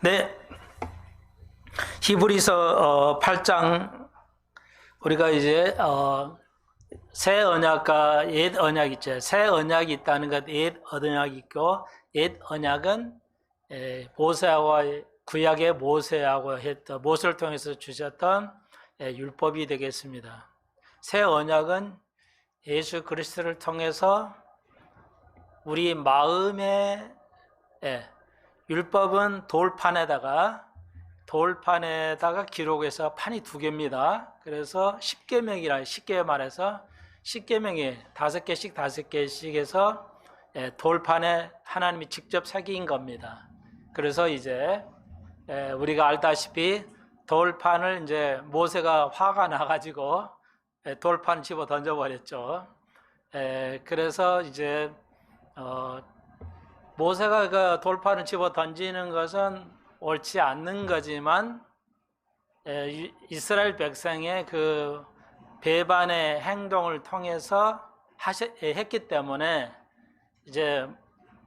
네, 히브리서 8장 우리가 이제 새 언약과 옛 언약 있죠. 새 언약이 있다는 것, 옛 언약이 있고, 옛 언약은 모세하고 구약의 모세하고 했던 모세를 통해서 주셨던 율법이 되겠습니다. 새 언약은 예수 그리스도를 통해서 우리 마음에 율법은 돌판에다가 기록해서 판이 두 개입니다. 그래서 십계명이라 쉽게 말해서 십계명이 다섯 개씩 해서 돌판에 하나님이 직접 새긴 겁니다. 그래서 이제 우리가 알다시피 돌판을 이제 모세가 화가 나가지고 돌판 집어 던져버렸죠. 그래서 이제 모세가 그 돌판을 집어 던지는 것은 옳지 않는 거지만 이스라엘 백성의 그 배반의 행동을 통해서 했기 때문에 이제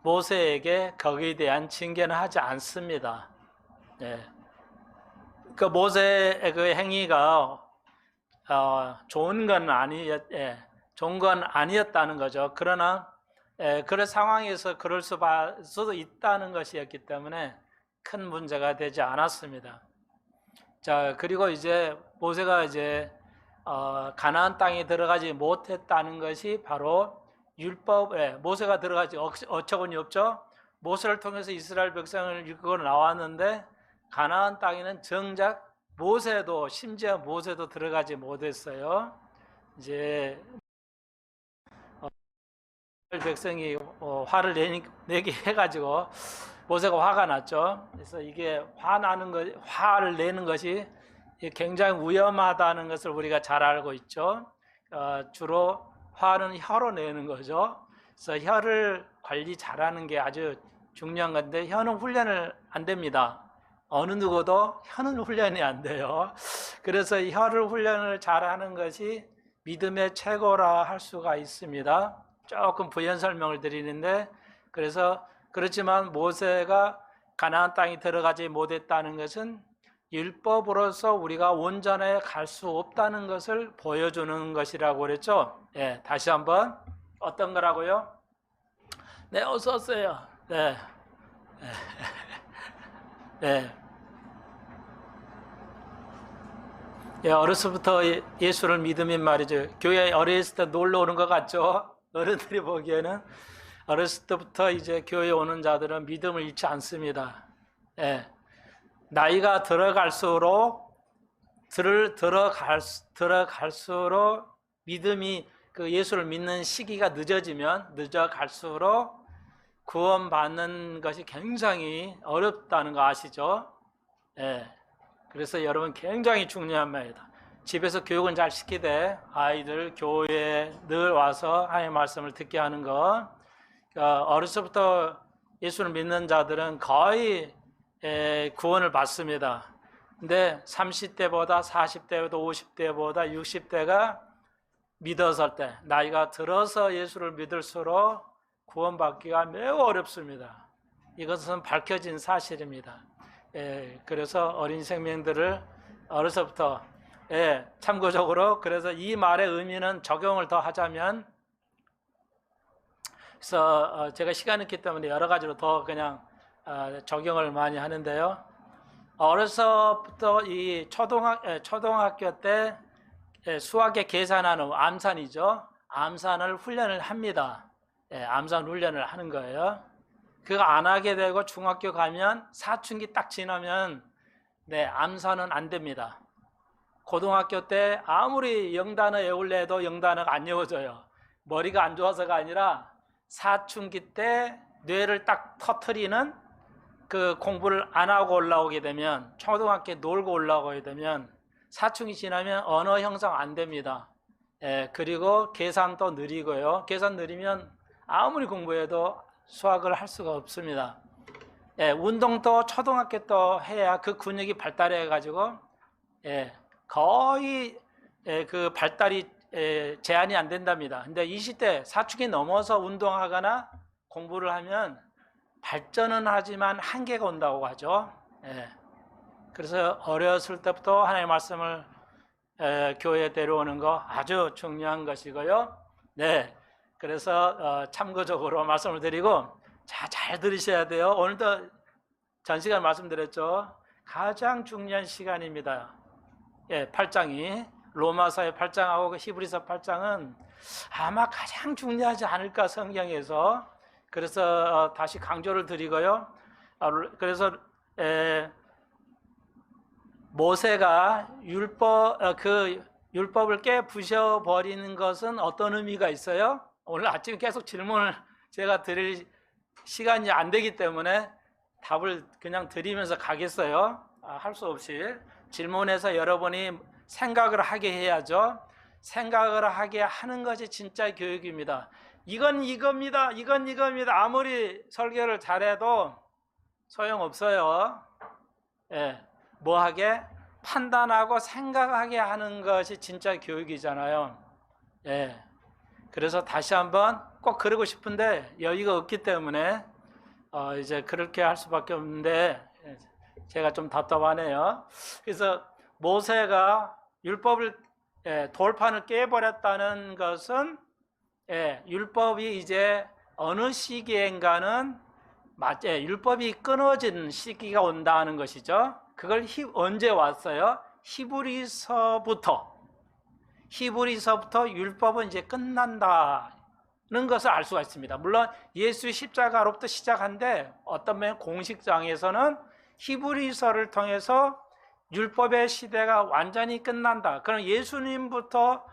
모세에게 거기에 대한 징계는 하지 않습니다. 그 모세의 그 행위가 좋은 건 아니었다는 거죠. 그러나 그런 상황에서 그럴 수도 있다는 것이었기 때문에 큰 문제가 되지 않았습니다. 자, 그리고 이제 모세가 이제 가나안 땅에 들어가지 못했다는 것이 바로 율법에 모세가 들어가지 어처구니 없죠. 모세를 통해서 이스라엘 백성을 이끌고 나왔는데 가나안 땅에는 정작 심지어 모세도 들어가지 못했어요. 이제 백성이 화를 내게 해가지고 모세가 화가 났죠. 그래서 이게 화를 내는 것이 굉장히 위험하다는 것을 우리가 잘 알고 있죠. 주로 화는 혀로 내는 거죠. 그래서 혀를 관리 잘하는 게 아주 중요한 건데 혀는 훈련을 안 됩니다. 어느 누구도 혀는 훈련이 안 돼요. 그래서 혀를 훈련을 잘하는 것이 믿음의 최고라 할 수가 있습니다. 조금 부연 설명을 드리는데 그렇지만 모세가 가나안 땅에 들어가지 못했다는 것은 율법으로서 우리가 온전히 갈 수 없다는 것을 보여주는 것이라고 그랬죠. 다시 한번 어떤 거라고요? 네, 어서 오세요. 네. 어렸을부터 예수를 믿으면 말이죠. 교회 어렸을 때 놀러 오는 것 같죠? 어른들이 보기에는 어렸을 때부터 이제 교회에 오는 자들은 믿음을 잃지 않습니다. 나이가 들어갈수록 믿음이 그 예수를 믿는 시기가 늦어갈수록 구원받는 것이 굉장히 어렵다는 거 아시죠? 그래서 여러분 굉장히 중요한 말이다. 집에서 교육은 잘 시키되 아이들 교회에 늘 와서 하나님의 말씀을 듣게 하는 거. 어려서부터 예수를 믿는 자들은 거의 구원을 받습니다. 근데 30대보다 40대보다 50대보다 60대가 믿어설 때 나이가 들어서 예수를 믿을수록 구원받기가 매우 어렵습니다. 이것은 밝혀진 사실입니다. 그래서 어린 생명들을 어려서부터 참고적으로 그래서 이 말의 의미는 적용을 더 하자면 그래서 제가 시간이 있기 때문에 여러 가지로 더 그냥 적용을 많이 하는데요. 어려서부터 이 초등학교 때 수학의 계산하는 암산이죠. 암산을 훈련을 합니다. 암산 훈련을 하는 거예요. 그거 안 하게 되고 중학교 가면 사춘기 딱 지나면 암산은 안 됩니다. 고등학교 때 아무리 영단어 외울래 해도 영단어가 안 외워져요. 머리가 안 좋아서가 아니라 사춘기 때 뇌를 딱 터트리는 그 공부를 안 하고 올라오게 되면 초등학교에 놀고 올라오게 되면 사춘기 지나면 언어 형성 안 됩니다. 그리고 계산도 느리고요. 계산 느리면 아무리 공부해도 수학을 할 수가 없습니다. 운동도 초등학교 때 해야 그 근육이 발달해 가지고 거의 그 발달이 제한이 안 된답니다. 근데 20대 사춘기 넘어서 운동하거나 공부를 하면 발전은 하지만 한계가 온다고 하죠. 예. 그래서 어렸을 때부터 하나님의 말씀을 교회에 데려오는 거 아주 중요한 것이고요. 네. 그래서 참고적으로 말씀을 드리고 잘 들으셔야 돼요. 오늘도 전 시간 말씀드렸죠. 가장 중요한 시간입니다. 예, 8장이 로마서의 8장하고 히브리서 8장은 아마 가장 중요하지 않을까 성경에서. 그래서 다시 강조를 드리고요. 그래서 모세가 율법을 깨부셔 버리는 것은 어떤 의미가 있어요? 오늘 아침에 계속 질문을 제가 드릴 시간이 안 되기 때문에 답을 그냥 드리면서 가겠어요. 할 수 없이 질문해서 여러분이 생각을 하게 해야죠. 생각을 하게 하는 것이 진짜 교육입니다. 이건 이겁니다. 이건 이겁니다. 아무리 설교를 잘해도 소용없어요. 예, 뭐하게? 판단하고 생각하게 하는 것이 진짜 교육이잖아요. 예, 그래서 다시 한번 꼭 그러고 싶은데 여유가 없기 때문에 이제 그렇게 할 수밖에 없는데 제가 좀 답답하네요. 그래서 모세가 율법을 돌판을 깨버렸다는 것은 율법이 이제 어느 시기엔가는 율법이 끊어진 시기가 온다는 것이죠. 그걸 언제 왔어요? 히브리서부터 율법은 이제 끝난다는 것을 알 수가 있습니다. 물론 예수 십자가로부터 시작한데 어떤面공식장에서는 히브리서를 통해서 율법의 시대가 완전히 끝난다. 그럼 예수님부터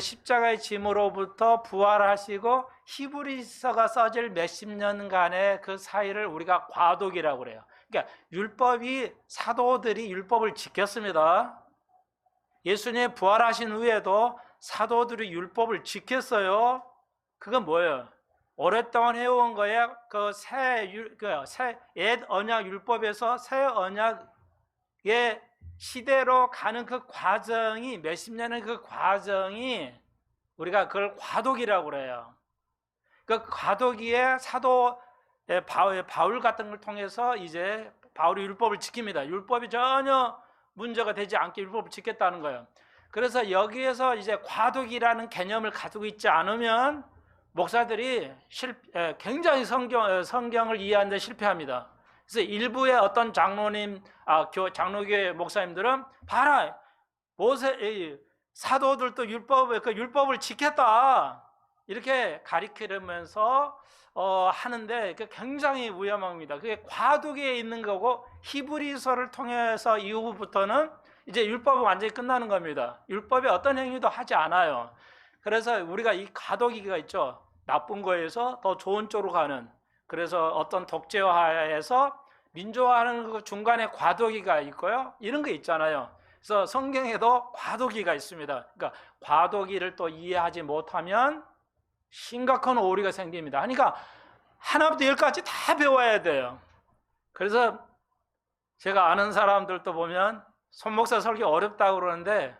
십자가의 짐으로부터 부활하시고 히브리서가 써질 몇십 년간의 그 사이를 우리가 과도기라고 그래요. 그러니까 율법이 사도들이 율법을 지켰습니다. 예수님 부활하신 후에도 사도들이 율법을 지켰어요. 그건 뭐예요? 오랫동안 해온 거에 옛 언약 율법에서 새 언약의 시대로 가는 그 과정이 몇십 년의 그 과정이 우리가 그걸 과도기라고 그래요. 그 과도기에 사도 바울 같은 걸 통해서 이제 바울이 율법을 지킵니다. 율법이 전혀 문제가 되지 않게 율법을 지켰다는 거예요. 그래서 여기에서 이제 과도기라는 개념을 가지고 있지 않으면 목사들이 굉장히 성경을 이해하는 데 실패합니다. 그래서 일부의 어떤 장로교회 목사님들은 봐라, 사도들도 율법을 지켰다 이렇게 가리키면서 하는데 굉장히 위험합니다. 그게 과도기에 있는 거고 히브리서를 통해서 이후부터는 이제 율법은 완전히 끝나는 겁니다. 율법에 어떤 행위도 하지 않아요. 그래서 우리가 이 과도기가 있죠. 나쁜 거에서 더 좋은 쪽으로 가는. 그래서 어떤 독재화에서 민주화하는 그 중간에 과도기가 있고요. 이런 게 있잖아요. 그래서 성경에도 과도기가 있습니다. 그러니까 과도기를 또 이해하지 못하면 심각한 오류가 생깁니다. 그러니까 하나부터 열까지 다 배워야 돼요. 그래서 제가 아는 사람들도 보면 손목사 설교 어렵다고 그러는데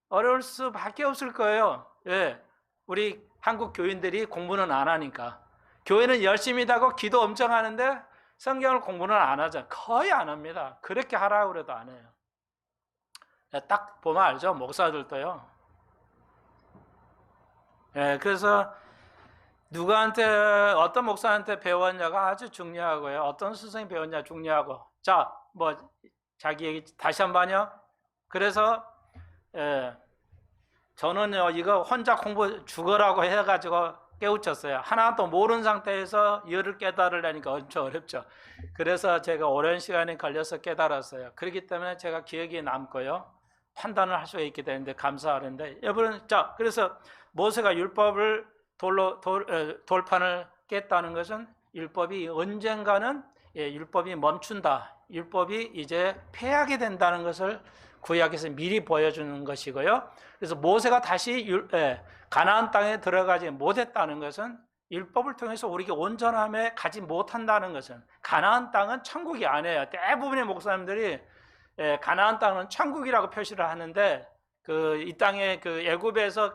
어려울 수밖에 없을 거예요. 예, 우리 한국 교인들이 공부는 안 하니까. 교회는 열심히 하고 기도 엄청 하는데 성경을 공부는 안 하죠. 거의 안 합니다. 그렇게 하라고 그래도 안 해요. 딱 보면 알죠. 목사들도요. 예, 그래서 누구한테 어떤 목사한테 배웠냐가 아주 중요하고요. 어떤 스승이 배웠냐 중요하고. 자, 뭐 자기 얘기 다시 한번요. 그래서 저는요 이거 혼자 공부 죽어라고 해가지고 깨우쳤어요. 하나도 모르는 상태에서 열을 깨달으려니까 엄청 어렵죠. 그래서 제가 오랜 시간이 걸려서 깨달았어요. 그렇기 때문에 제가 기억이 남고요. 판단을 할 수가 있게 되는데 감사하는데 여러분, 자, 그래서 모세가 율법을 돌판을 깼다는 것은 율법이 언젠가는 율법이 멈춘다. 율법이 이제 폐하게 된다는 것을 구약에서 미리 보여주는 것이고요. 그래서 모세가 다시 가나안 땅에 들어가지 못했다는 것은 율법을 통해서 우리가 온전함에 가지 못한다는 것은 가나안 땅은 천국이 아니에요. 대부분의 목사님들이 가나안 땅은 천국이라고 표시를 하는데 이 땅에 애굽에서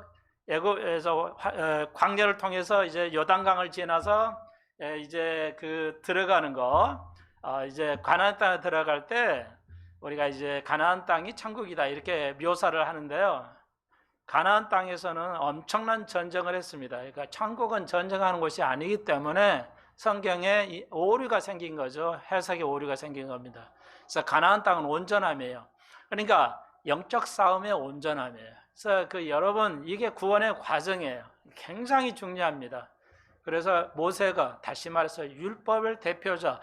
광야를 통해서 이제 요단강을 지나서 이제 들어가는 거 이제 가나안 땅에 들어갈 때 우리가 이제 가나안 땅이 천국이다 이렇게 묘사를 하는데요. 가나안 땅에서는 엄청난 전쟁을 했습니다. 그러니까 천국은 전쟁하는 곳이 아니기 때문에 성경에 오류가 생긴 거죠. 해석에 오류가 생긴 겁니다. 그래서 가나안 땅은 온전함이에요. 그러니까 영적 싸움의 온전함이에요. 그래서 여러분 이게 구원의 과정이에요. 굉장히 중요합니다. 그래서 모세가 다시 말해서 율법을 대표자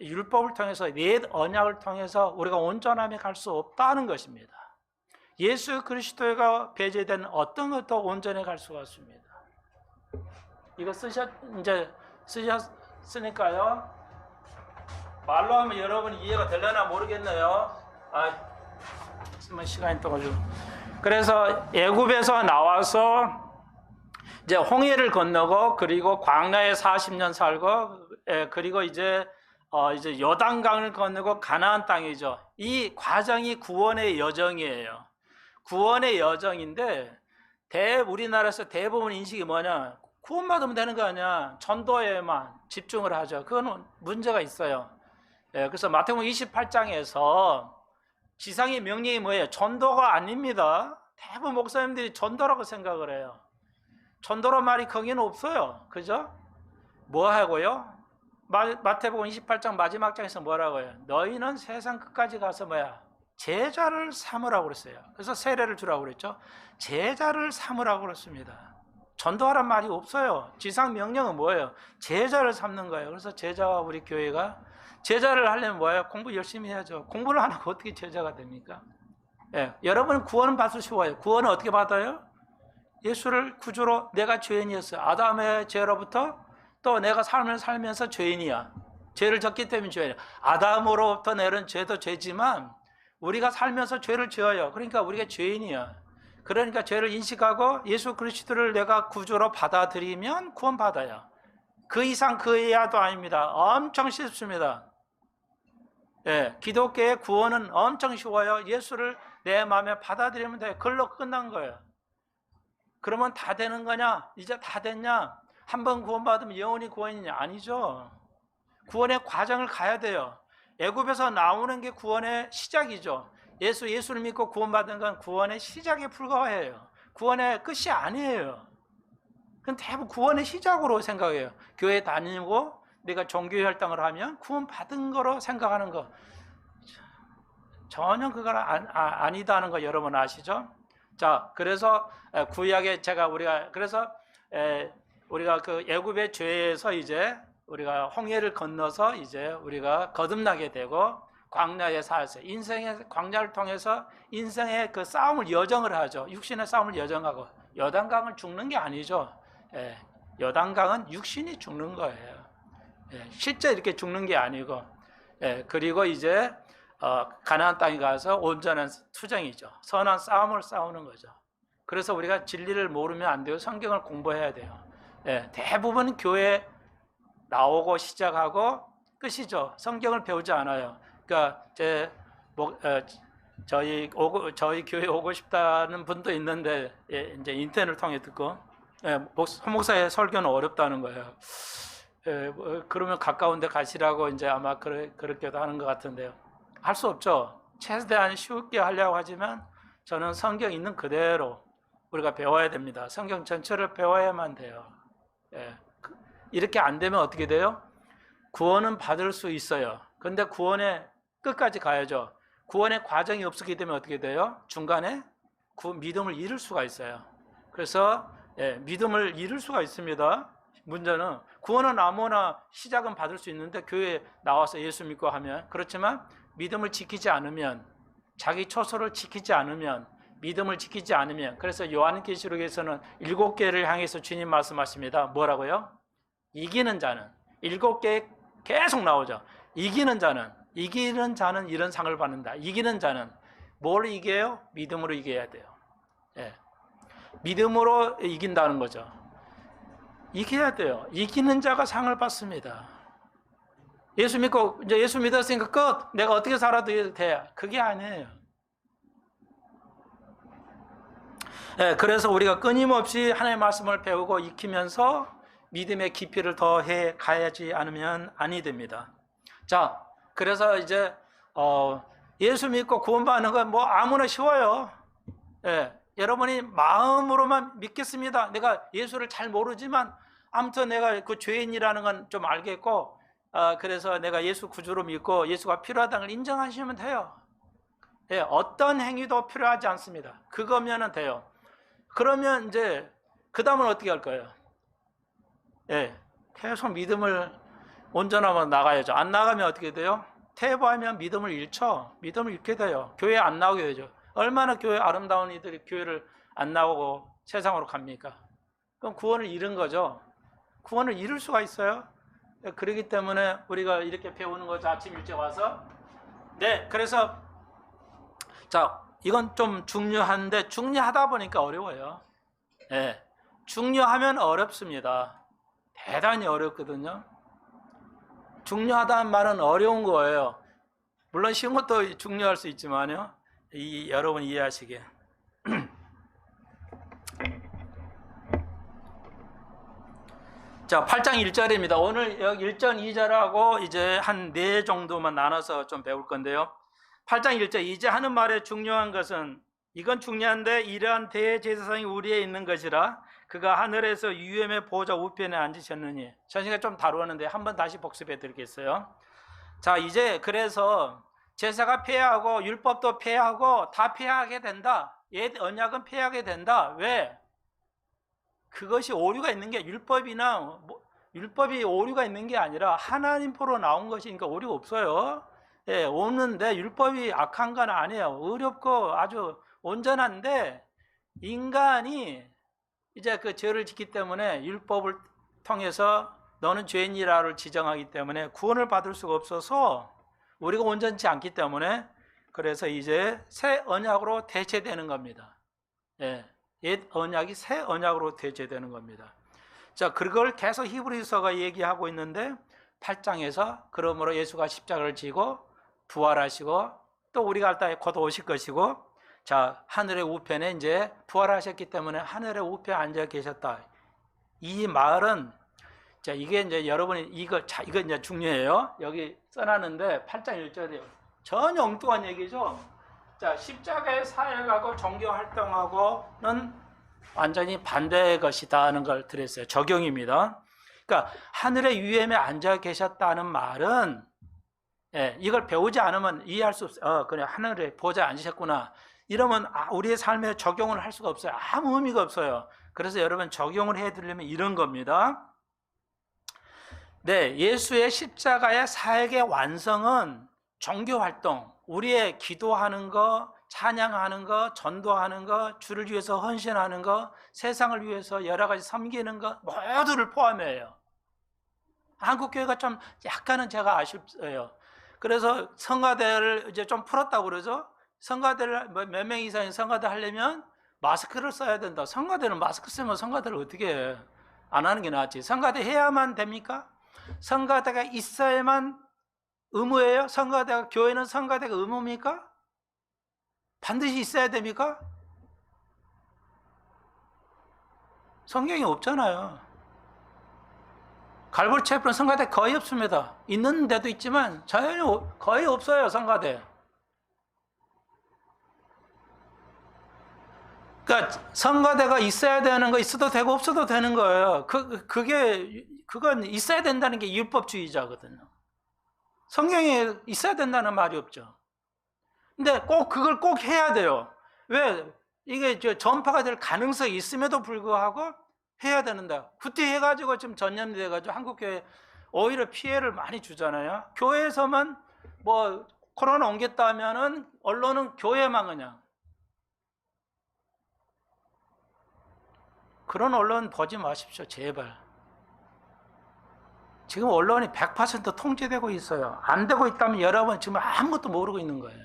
율법을 통해서 옛 언약을 통해서 우리가 온전함에 갈 수 없다는 것입니다. 예수 그리스도가 배제된 어떤 것도 온전히 갈 수가 없습니다. 이거 쓰셨으니까요. 말로 하면 여러분 이해가 되려나 모르겠네요. 시간이 또 가지고. 그래서 애굽에서 나와서 이제 홍해를 건너고 그리고 광야에 40년 살고 그리고 이제 요단강을 건너고 가나안 땅이죠. 이 과정이 구원의 여정이에요. 구원의 여정인데 우리나라에서 대부분 인식이 뭐냐? 구원받으면 되는 거 아니야. 전도에만 집중을 하죠. 그건 문제가 있어요. 그래서 마태복음 28장에서 지상의 명령이 뭐예요? 전도가 아닙니다. 대부분 목사님들이 전도라고 생각을 해요. 전도란 말이 거기는 없어요. 그죠? 뭐 하고요? 마태복음 28장 마지막 장에서 뭐라고 해요? 너희는 세상 끝까지 가서 제자를 삼으라고 그랬어요. 그래서 세례를 주라고 그랬죠. 제자를 삼으라고 그랬습니다. 전도하란 말이 없어요. 지상 명령은 뭐예요? 제자를 삼는 거예요. 그래서 제자와 우리 교회가 제자를 하려면 뭐예요? 공부 열심히 해야죠. 공부를 안 하고 어떻게 제자가 됩니까? 여러분은 구원은 받을 쉬워요. 구원은 어떻게 받아요? 예수를 구주로 내가 죄인이었어요. 아담의 죄로부터 또 내가 삶을 살면서 죄인이야. 죄를 졌기 때문에 죄인이야. 아담으로부터 내는 죄도 죄지만 우리가 살면서 죄를 지어요. 그러니까 우리가 죄인이야. 그러니까 죄를 인식하고 예수 그리스도를 내가 구주로 받아들이면 구원받아요. 그 이상 그 이하도 아닙니다. 엄청 쉽습니다. 기독교의 구원은 엄청 쉬워요. 예수를 내 마음에 받아들이면 돼요. 그걸로 끝난 거예요. 그러면 다 되는 거냐? 이제 다 됐냐? 한 번 구원받으면 영원히 구원이냐? 아니죠. 구원의 과정을 가야 돼요. 애굽에서 나오는 게 구원의 시작이죠. 예수를 믿고 구원받은 건 구원의 시작에 불과해요. 구원의 끝이 아니에요. 그건 대부분 구원의 시작으로 생각해요. 교회 다니고 내가 종교 활동을 하면 구원받은 거로 생각하는 거. 전혀 그건 아니다는 거 여러분 아시죠? 자, 그래서 구약에 우리가 그 애굽의 죄에서 이제 우리가 홍해를 건너서 이제 우리가 거듭나게 되고 광야에 살았어요. 인생의 광야를 통해서 인생의 그 싸움을 여정을 하죠. 육신의 싸움을 여정하고 요단강을 죽는 게 아니죠. 요단강은 육신이 죽는 거예요. 실제 이렇게 죽는 게 아니고 그리고 이제 가나안 땅에 가서 온전한 투쟁이죠. 선한 싸움을 싸우는 거죠. 그래서 우리가 진리를 모르면 안 돼요. 성경을 공부해야 돼요. 대부분 교회 나오고 시작하고 끝이죠. 성경을 배우지 않아요. 그러니까 저희 교회 오고 싶다는 분도 있는데 이제 인터넷을 통해 듣고 손 목사의 설교는 어렵다는 거예요. 그러면 가까운데 가시라고 이제 아마 그렇게도 하는 것 같은데요. 할 수 없죠. 최대한 쉽게 하려고 하지만 저는 성경 있는 그대로 우리가 배워야 됩니다. 성경 전체를 배워야만 돼요. 이렇게 안 되면 어떻게 돼요? 구원은 받을 수 있어요. 그런데 구원의 끝까지 가야죠. 구원의 과정이 없었기 때문에 어떻게 돼요? 중간에 믿음을 잃을 수가 있어요. 그래서 믿음을 잃을 수가 있습니다. 문제는 구원은 아무나 시작은 받을 수 있는데 교회에 나와서 예수 믿고 하면 그렇지만 믿음을 지키지 않으면 자기 처소를 지키지 않으면 믿음을 지키지 않으면 그래서 요한계시록에서는 7개를 향해서 주님 말씀하십니다. 뭐라고요? 이기는 자는 7개 계속 나오죠. 이기는 자는 이런 상을 받는다. 이기는 자는 뭘 이겨요? 믿음으로 이겨야 돼요. 믿음으로 이긴다는 거죠. 이겨야 돼요. 이기는 자가 상을 받습니다. 예수 믿고 이제 예수 믿었으니까 끝. 내가 어떻게 살아도 돼. 그게 아니에요. 그래서 우리가 끊임없이 하나님의 말씀을 배우고 익히면서 믿음의 깊이를 더해 가야지 않으면 아니 됩니다. 자, 그래서 이제 예수 믿고 구원받는 건 뭐 아무나 쉬워요. 예, 여러분이 마음으로만 믿겠습니다. 내가 예수를 잘 모르지만 아무튼 내가 그 죄인이라는 건 좀 알겠고, 그래서 내가 예수 구주로 믿고 예수가 필요하다는 걸 인정하시면 돼요. 예, 어떤 행위도 필요하지 않습니다. 그거면은 돼요. 그러면 이제 그 다음은 어떻게 할 거예요? 예, 계속 믿음을 온전하면 나가야죠. 안 나가면 어떻게 돼요? 퇴보하면 믿음을 잃죠. 믿음을 잃게 돼요. 교회 안 나오게 되죠. 얼마나 교회 아름다운 이들이 교회를 안 나오고 세상으로 갑니까? 그럼 구원을 잃은 거죠. 구원을 잃을 수가 있어요. 그렇기 때문에 우리가 이렇게 배우는 거죠. 아침 일찍 와서. 네, 그래서 자, 이건 좀 중요한데 중요하다 보니까 어려워요. 네, 중요하면 어렵습니다. 대단히 어렵거든요. 중요하다는 말은 어려운 거예요. 물론 쉬운 것도 중요할 수 있지만요. 여러분 이해하시게. 자, 8장 1절입니다. 오늘 여기 1절, 2절하고 이제 한 4 정도만 나눠서 좀 배울 건데요. 8장 1절, 이제 하는 말의 중요한 것은 이건 중요한데 이러한 대제사장이 우리에 있는 것이라 그가 하늘에서 유엠의 보좌 우편에 앉으셨느니. 전시가 좀 다루었는데 한번 다시 복습해 드리겠어요. 자, 이제 그래서 제사가 폐하고 율법도 폐하고 다 폐하게 된다. 옛 언약은 폐하게 된다. 왜? 그것이 오류가 있는 게 율법이 오류가 있는 게 아니라 하나님 포로 나온 것이니까 오류가 없어요. 예, 없는데 율법이 악한 건 아니에요. 어렵고 아주 온전한데 인간이 이제 그 죄를 짓기 때문에 율법을 통해서 너는 죄인이라를 지정하기 때문에 구원을 받을 수가 없어서 우리가 온전치 않기 때문에 그래서 이제 새 언약으로 대체되는 겁니다. 예, 옛 언약이 새 언약으로 대체되는 겁니다. 자, 그걸 계속 히브리서가 얘기하고 있는데 8장에서 그러므로 예수가 십자가를 지고 부활하시고 또 우리가 할 때 곧 오실 것이고, 자, 하늘의 우편에 이제 부활하셨기 때문에 하늘의 우편에 앉아 계셨다. 이 말은 자, 이게 이제 여러분이 이거 이제 중요해요. 여기 써놨는데 8장 1절이에요. 전혀 엉뚱한 얘기죠. 자, 십자가의 사역하고 종교 활동하고는 완전히 반대의 것이다 하는 걸 드렸어요. 적용입니다. 그러니까 하늘의 유엠에 앉아 계셨다는 말은 이걸 배우지 않으면 이해할 수 없어요. 그냥 하늘에 보좌에 앉으셨구나. 이러면 우리의 삶에 적용을 할 수가 없어요. 아무 의미가 없어요. 그래서 여러분 적용을 해드리려면 이런 겁니다. 네, 예수의 십자가의 사역의 완성은 종교활동, 우리의 기도하는 거, 찬양하는 거, 전도하는 거, 주를 위해서 헌신하는 거, 세상을 위해서 여러 가지 섬기는 거 모두를 포함해요. 한국교회가 좀 약간은 제가 아쉽어요. 그래서 성가대를 이제 좀 풀었다고 그러죠. 성가대를 몇 명 이상의 성가대 하려면 마스크를 써야 된다. 성가대는 마스크 쓰면 성가대를 어떻게 해? 안 하는 게 낫지. 성가대 해야만 됩니까? 성가대가 있어야만 의무예요? 성가대가, 교회는 성가대가 의무입니까? 반드시 있어야 됩니까? 성경이 없잖아요. 갈보리체프는 성가대 거의 없습니다. 있는 데도 있지만 전혀 거의 없어요, 성가대. 그러니까 성가대가 있어야 되는 거 있어도 되고 없어도 되는 거예요. 그건 있어야 된다는 게 율법주의자거든요. 성경에 있어야 된다는 말이 없죠. 근데 그걸 꼭 해야 돼요. 왜? 이게 전파가 될 가능성이 있음에도 불구하고 해야 되는데, 그때 해가지고 지금 전염이 돼가지고 한국교회 오히려 피해를 많이 주잖아요. 교회에서만 뭐 코로나 옮겼다 하면은 언론은 교회만 그냥. 그런 언론 보지 마십시오, 제발. 지금 언론이 100% 통제되고 있어요. 안 되고 있다면 여러분 지금 아무것도 모르고 있는 거예요.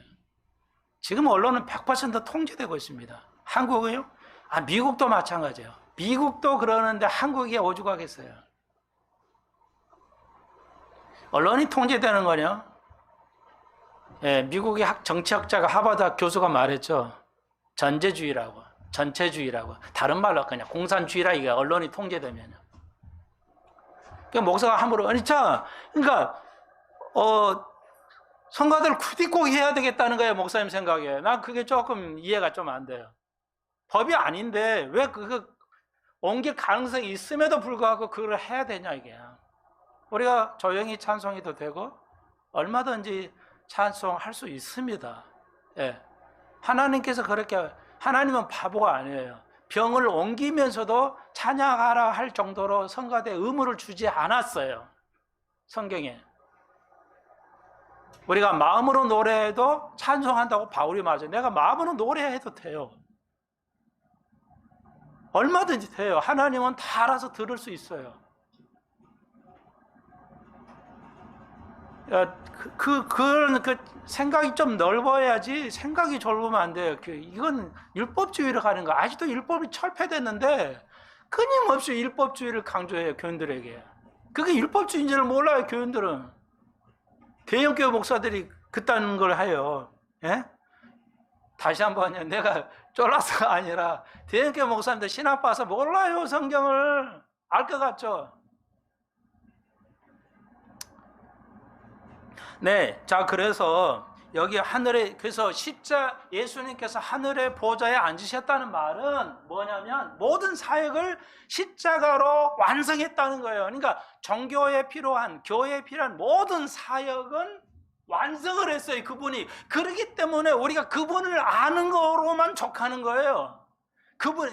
지금 언론은 100% 통제되고 있습니다. 한국은요? 미국도 마찬가지예요. 미국도 그러는데 한국이 오죽하겠어요. 언론이 통제되는 거냐? 예, 미국의 정치학자가 하버드 교수가 말했죠. 전체주의라고. 다른 말로 그냥 공산주의라 이게 언론이 통제되면. 그러니까 목사가 함부로 그러니까 성가대를 굳이 꼭 해야 되겠다는 거예요, 목사님 생각에. 난 그게 조금 이해가 좀 안 돼요. 법이 아닌데 왜 옮길 가능성이 있음에도 불구하고 그걸 해야 되냐, 이게. 우리가 조용히 찬송해도 되고 얼마든지 찬송할 수 있습니다. 예. 하나님께서 그렇게, 하나님은 바보가 아니에요. 병을 옮기면서도 찬양하라 할 정도로 성가대 의무를 주지 않았어요, 성경에. 우리가 마음으로 노래해도 찬송한다고 바울이 말해요. 내가 마음으로 노래해도 돼요. 얼마든지 돼요. 하나님은 다 알아서 들을 수 있어요. 그런 생각이 좀 넓어야지. 생각이 좁으면 안 돼요. 이건 율법주의로 가는 거. 아직도 율법이 철폐됐는데 끊임없이 율법주의를 강조해요, 교인들에게. 그게 율법주의인지를 몰라요, 교인들은. 대형교회 목사들이 그딴 걸 해요. 예? 다시 한번요. 내가 쫄라서가 아니라 대형교회 목사님들 신학 봐서 몰라요, 성경을. 알 것 같죠? 네, 자, 그래서 여기 하늘에, 그래서 예수님께서 하늘의 보좌에 앉으셨다는 말은 뭐냐면 모든 사역을 십자가로 완성했다는 거예요. 그러니까 종교에 필요한, 교회에 필요한 모든 사역은 완성을 했어요, 그분이. 그렇기 때문에 우리가 그분을 아는 거로만 족하는 거예요.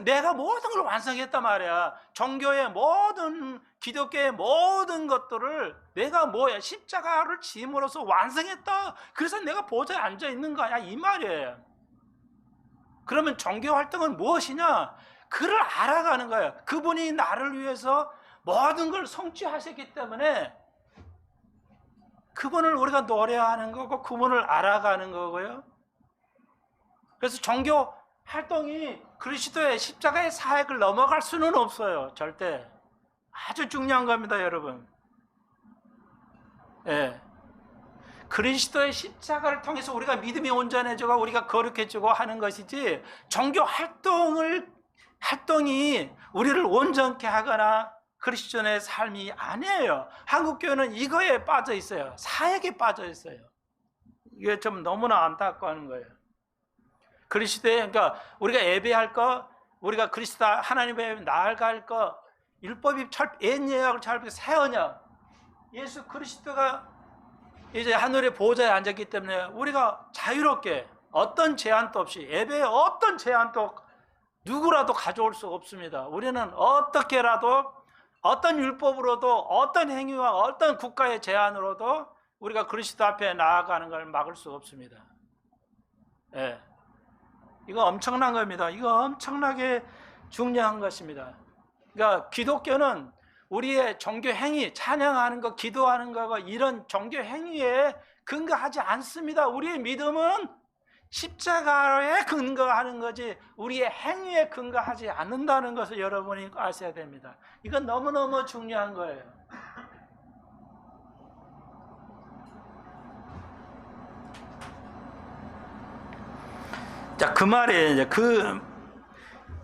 내가 모든 걸 완성했단 말이야. 종교의 모든, 기독교의 모든 것들을 내가 십자가를 짐으로써 완성했다. 그래서 내가 보좌에 앉아 있는 거야, 이 말이에요. 그러면 종교 활동은 무엇이냐? 그를 알아가는 거예요. 그분이 나를 위해서 모든 걸 성취하셨기 때문에 그분을 우리가 노래하는 거고, 그분을 알아가는 거고요. 그래서 종교 활동이 그리스도의 십자가의 사역을 넘어갈 수는 없어요, 절대. 아주 중요한 겁니다, 여러분. 예. 그리스도의 십자가를 통해서 우리가 믿음이 온전해지고 우리가 거룩해지고 하는 것이지, 종교 활동이 우리를 온전케 하거나 그리스도의 삶이 아니에요. 한국교회는 이거에 빠져 있어요. 사역에 빠져 있어요. 이게 좀 너무나 안타까운 거예요. 그리스도의, 그러니까 우리가 예배할 거, 우리가 그리스도 하나님의 나아갈 거, 율법이 옛 예약을 잘 새 언약, 예수 그리스도가 이제 하늘의 보좌에 앉았기 때문에 우리가 자유롭게 어떤 제한도 없이, 예배에 어떤 제한도 누구라도 가져올 수 없습니다. 우리는 어떻게라도, 어떤 율법으로도, 어떤 행위와 어떤 국가의 제한으로도 우리가 그리스도 앞에 나아가는 걸 막을 수 없습니다. 예. 이거 엄청난 겁니다. 이거 엄청나게 중요한 것입니다. 그러니까 기독교는 우리의 종교 행위, 찬양하는 거, 기도하는 거, 이런 종교 행위에 근거하지 않습니다. 우리의 믿음은 십자가에 근거하는 거지 우리의 행위에 근거하지 않는다는 것을 여러분이 아셔야 됩니다. 이건 너무너무 중요한 거예요. 자, 그 말이에요. 이제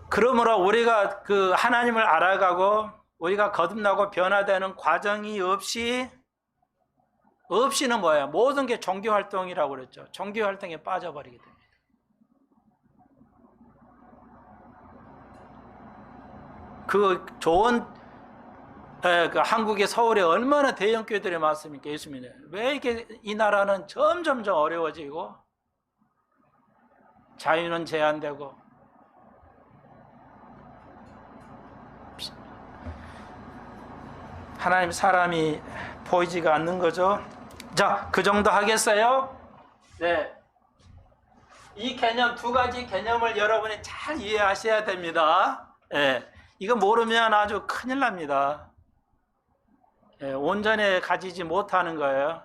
그러므로 우리가 그 하나님을 알아가고 우리가 거듭나고 변화되는 과정이 없이는 뭐예요? 모든 게 종교 활동이라고 그랬죠. 종교 활동에 빠져버리게 됩니다. 그 좋은 한국의 서울에 얼마나 대형 교회들이 많습니까? 예수님이 왜 이렇게 이 나라는 점점점 어려워지고 자유는 제한되고 하나님 사람이 보이지가 않는 거죠. 자, 그 정도 하겠어요? 네. 이 개념, 두 가지 개념을 여러분이 잘 이해하셔야 됩니다. 네. 이거 모르면 아주 큰일 납니다. 네. 온전히 가지지 못하는 거예요.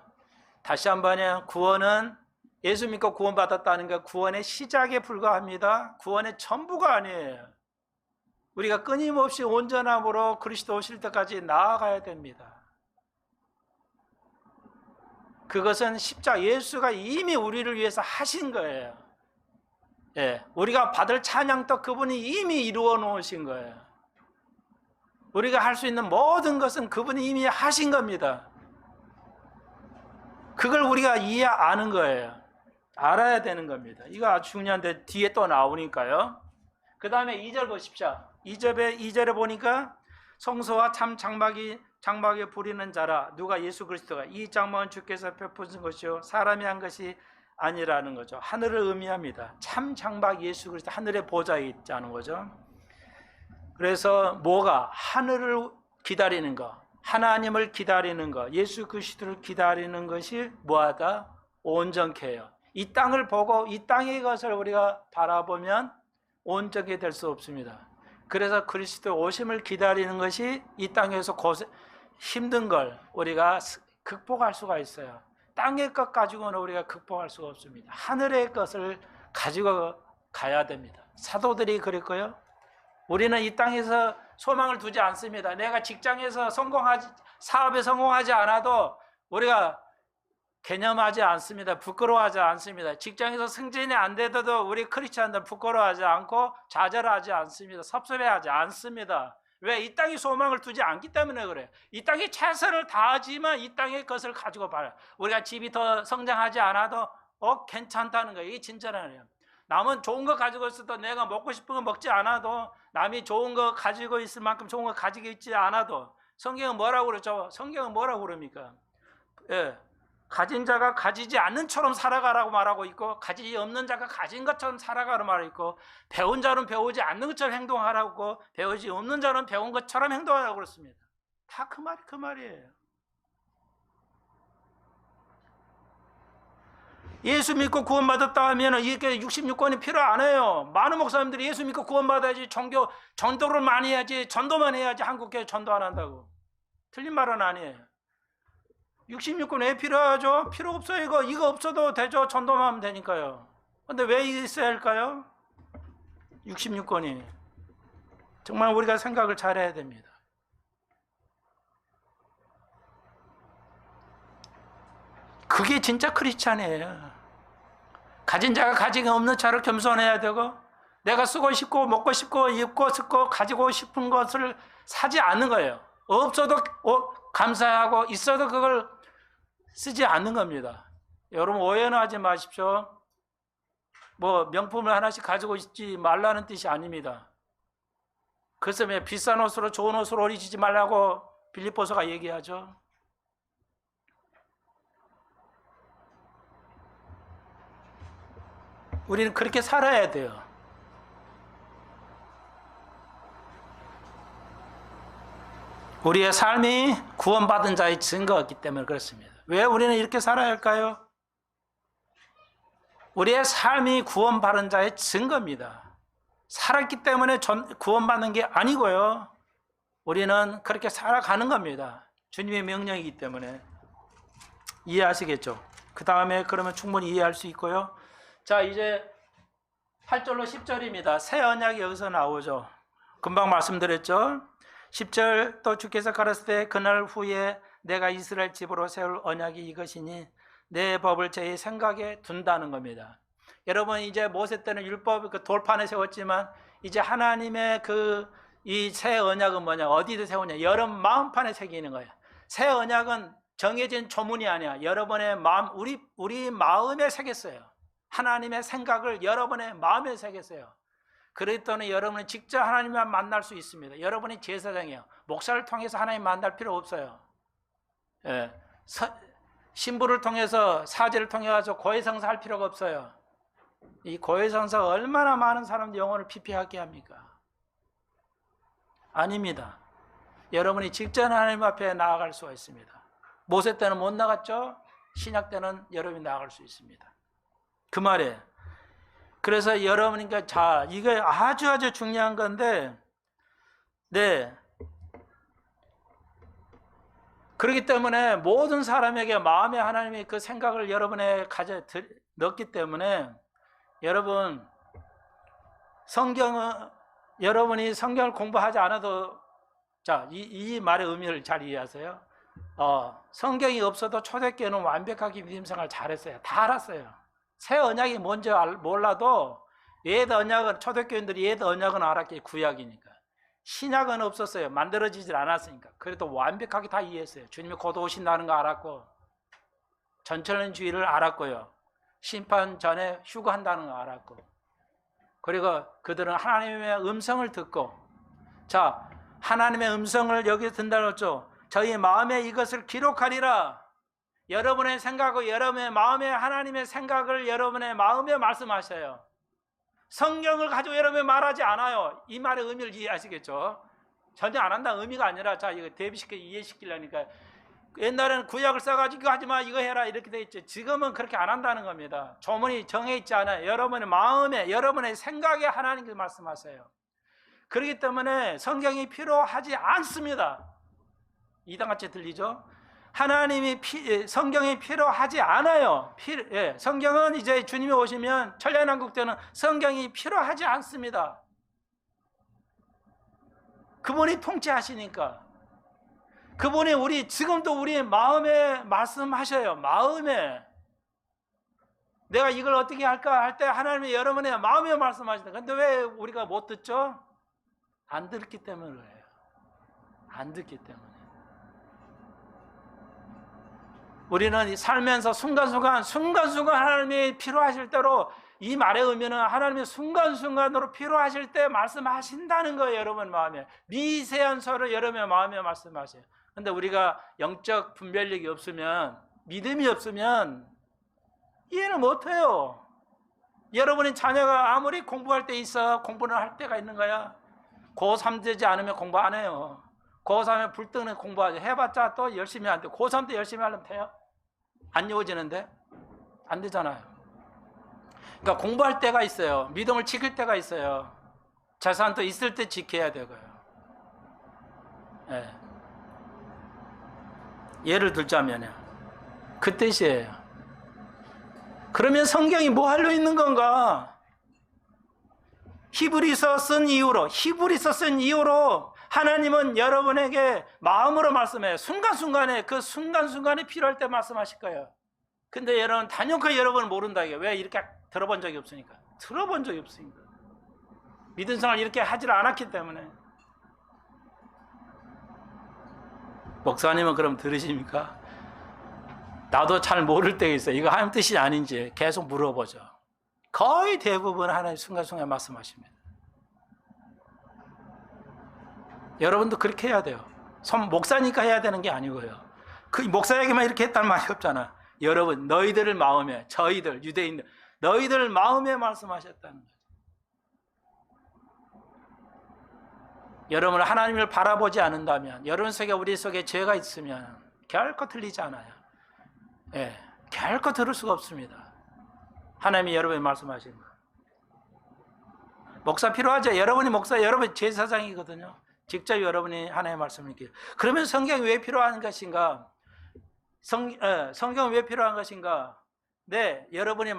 다시 한번요. 구원은 예수 믿고 구원받았다는 게 구원의 시작에 불과합니다. 구원의 전부가 아니에요. 우리가 끊임없이 온전함으로 그리스도 오실 때까지 나아가야 됩니다. 그것은 십자가, 예수가 이미 우리를 위해서 하신 거예요. 예, 우리가 받을 찬양도 그분이 이미 이루어 놓으신 거예요. 우리가 할 수 있는 모든 것은 그분이 이미 하신 겁니다. 그걸 우리가 아는 거예요. 알아야 되는 겁니다. 이거 아주 중요한데 뒤에 또 나오니까요. 그 다음에 2절 보십시오. 2절에 보니까 성소와 참 장막에 부리는 자라. 누가? 예수 그리스도가. 이 장막은 주께서 베푸신 것이요 사람이 한 것이 아니라는 거죠. 하늘을 의미합니다. 참 장막 예수 그리스도, 하늘의 보좌에 있자는 거죠. 그래서 뭐가? 하늘을 기다리는 거, 하나님을 기다리는 거, 예수 그리스도를 기다리는 것이 뭐하다? 온전케 해요. 이 땅을 보고 이 땅의 것을 우리가 바라보면 온전히 될 수 없습니다. 그래서 그리스도 오심을 기다리는 것이 이 땅에서 힘든 걸 우리가 극복할 수가 있어요. 땅의 것 가지고는 우리가 극복할 수가 없습니다. 하늘의 것을 가지고 가야 됩니다. 사도들이 그랬고요. 우리는 이 땅에서 소망을 두지 않습니다. 내가 직장에서 사업에 성공하지 않아도 우리가 개념하지 않습니다. 부끄러워하지 않습니다. 직장에서 승진이 안 되더라도 우리 크리스찬들 부끄러워하지 않고 좌절하지 않습니다. 섭섭해하지 않습니다. 왜? 이 땅에 소망을 두지 않기 때문에 그래요. 이 땅에 최선을 다하지만 이 땅의 것을 가지고 봐요. 우리가 집이 더 성장하지 않아도 괜찮다는 거예요. 이게 진짜라는 거예요. 남은 좋은 거 가지고 있어도 내가 먹고 싶은 거 먹지 않아도, 남이 좋은 거 가지고 있을 만큼 좋은 거 가지고 있지 않아도, 성경은 뭐라고 그러죠? 성경은 뭐라고 그럽니까? 예. 가진 자가 가지지 않는 처럼 살아가라고 말하고 있고, 가지지 없는 자가 가진 것처럼 살아가라고 말하고 있고, 배운 자는 배우지 않는 것처럼 행동하라고, 배우지 없는 자는 배운 것처럼 행동하라고 그렇습니다. 다 그 말이에요. 예수 믿고 구원받았다 하면 이렇게 66권이 필요 안 해요. 많은 목사님들이 예수 믿고 구원받아야지, 전도를 많이 해야지, 전도만 해야지 한국교회 전도 안 한다고. 틀린 말은 아니에요. 66권 왜 필요하죠? 필요 없어요. 이거 없어도 되죠. 전도만 하면 되니까요. 근데 왜 있어야 할까요? 66권이. 정말 우리가 생각을 잘해야 됩니다. 그게 진짜 크리스찬이에요. 가진 자가 가진 없는 자를 겸손해야 되고, 내가 쓰고 싶고 먹고 싶고 입고 쓰고 가지고 싶은 것을 사지 않는 거예요. 없어도 감사하고 있어도 그걸 쓰지 않는 겁니다. 여러분 오해는 하지 마십시오. 뭐 명품을 하나씩 가지고 있지 말라는 뜻이 아닙니다. 그래서 왜 비싼 옷으로 좋은 옷으로 옷 입지 말라고 빌립보서가 얘기하죠. 우리는 그렇게 살아야 돼요. 우리의 삶이 구원받은 자의 증거였기 때문에 그렇습니다. 왜 우리는 이렇게 살아야 할까요? 우리의 삶이 구원받은 자의 증거입니다. 살았기 때문에 구원받는 게 아니고요. 우리는 그렇게 살아가는 겁니다. 주님의 명령이기 때문에. 이해하시겠죠? 그 다음에 그러면 충분히 이해할 수 있고요. 자, 이제 8절로 10절입니다. 새 언약이 여기서 나오죠. 금방 말씀드렸죠. 10절, 또 주께서 가라사대 때 그날 후에 내가 이스라엘 집으로 세울 언약이 이것이니 내 법을 제 생각에 둔다는 겁니다. 여러분, 이제 모세 때는 율법 그 돌판에 세웠지만 이제 하나님의 이 새 언약은 뭐냐? 어디에 세우냐? 여러분 마음판에 새기는 거예요. 새 언약은 정해진 조문이 아니야. 여러분의 마음, 우리 마음에 새겼어요. 하나님의 생각을 여러분의 마음에 새겼어요. 그랬더니 여러분은 직접 하나님만 만날 수 있습니다. 여러분이 제사장이에요. 목사를 통해서 하나님 만날 필요 없어요. 예. 신부를 통해서, 사제를 통해서 고해성사 할 필요가 없어요. 이 고해성사가 얼마나 많은 사람들 영혼을 피폐하게 합니까? 아닙니다. 여러분이 직접 하나님 앞에 나아갈 수가 있습니다. 모세 때는 못 나갔죠? 신약 때는 여러분이 나아갈 수 있습니다. 그 말이에요. 그래서 여러분이니까 이게 아주 중요한 건데, 네. 그렇기 때문에 모든 사람에게 마음에 하나님이 그 생각을 여러분에 넣기 때문에 여러분 여러분이 성경을 공부하지 않아도 이 말의 의미를 잘 이해하세요. 성경이 없어도 초대교회는 완벽하게 믿음생활을 잘했어요. 다 알았어요. 새 언약이 뭔지 몰라도 옛 언약은, 초대교인들이 옛 언약은 알았기, 구약이니까. 신약은 없었어요. 만들어지질 않았으니까. 그래도 완벽하게 다 이해했어요. 주님이 곧 오신다는 거 알았고, 전천후주의를 알았고요. 심판 전에 휴거한다는 걸 알았고, 그리고 그들은 하나님의 음성을 듣고, 자, 하나님의 음성을 여기 듣는다고 했죠. 저희 마음에 이것을 기록하리라. 여러분의 생각과 여러분의 마음에 하나님의 생각을 여러분의 마음에 말씀하셔요. 성경을 가지고 여러분이 말하지 않아요. 이 말의 의미를 이해하시겠죠? 전혀 안 한다는 의미가 아니라, 자, 이거 대비시켜 이해시키려니까. 옛날에는 구약을 써가지고 이거 하지 마, 이거 해라, 이렇게 돼 있죠. 지금은 그렇게 안 한다는 겁니다. 조문이 정해 있지 않아요. 여러분의 마음에, 여러분의 생각에 하나님께 말씀하세요. 그렇기 때문에 성경이 필요하지 않습니다. 이단같이 들리죠? 하나님이 성경이 필요하지 않아요. 성경은 이제 주님이 오시면 천년왕국 때는 성경이 필요하지 않습니다. 그분이 통치하시니까. 그분이 지금도 우리 마음에 말씀하셔요. 마음에. 내가 이걸 어떻게 할까 할 때 하나님이 여러분의 마음에 말씀하신다. 근데 왜 우리가 못 듣죠? 안 듣기 때문에 그래요. 안 듣기 때문에. 우리는 살면서 순간순간 하나님이 필요하실 때로, 이 말의 의미는 하나님이 순간순간으로 필요하실 때 말씀하신다는 거예요. 여러분 마음에 미세한 소리를 여러분의 마음에 말씀하세요. 근데 우리가 영적 분별력이 없으면, 믿음이 없으면 이해를 못해요. 여러분의 자녀가 아무리 공부할 때 있어, 공부는 할 때가 있는 거야. 고3 되지 않으면 공부 안 해요. 고3에 불뜨는 공부하죠. 해봤자 또 열심히 안 돼. 고3 때 열심히 하려면 돼요? 안 이루어지는데? 안 되잖아요. 그러니까 공부할 때가 있어요. 믿음을 지킬 때가 있어요. 재산도 있을 때 지켜야 되고요. 예. 예를 들자면요, 그 뜻이에요. 그러면 성경이 뭐 하려 있는 건가? 히브리서 쓴 이유로 하나님은 여러분에게 마음으로 말씀해요. 순간순간에, 그 순간순간에 필요할 때 말씀하실 거예요. 근데 여러분, 단연코 여러분은 모른다. 이게 왜? 이렇게 들어본 적이 없으니까. 믿은 생활 이렇게 하질 않았기 때문에. 목사님은 그럼 들으십니까? 나도 잘 모를 때가 있어요. 이거 하나님 뜻이 아닌지 계속 물어보죠. 거의 대부분 하나님 순간순간 말씀하십니다. 여러분도 그렇게 해야 돼요. 목사니까 해야 되는 게 아니고요. 그 목사에게만 이렇게 했다는 말이 없잖아. 여러분, 너희들 마음에, 저희들 유대인들, 너희들 마음에 말씀하셨다는 거죠. 여러분, 하나님을 바라보지 않는다면, 여러분 속에, 우리 속에 죄가 있으면 결코 들리지 않아요. 예, 결코 들을 수가 없습니다. 하나님이 여러분이 말씀하시는 거. 목사 필요하죠? 여러분이 목사, 여러분이 제사장이거든요. 직접 여러분이 하나님의 말씀을 이렇게. 그러면 성경이 왜 필요한 것인가? 성경은 왜 필요한 것인가? 네, 여러분이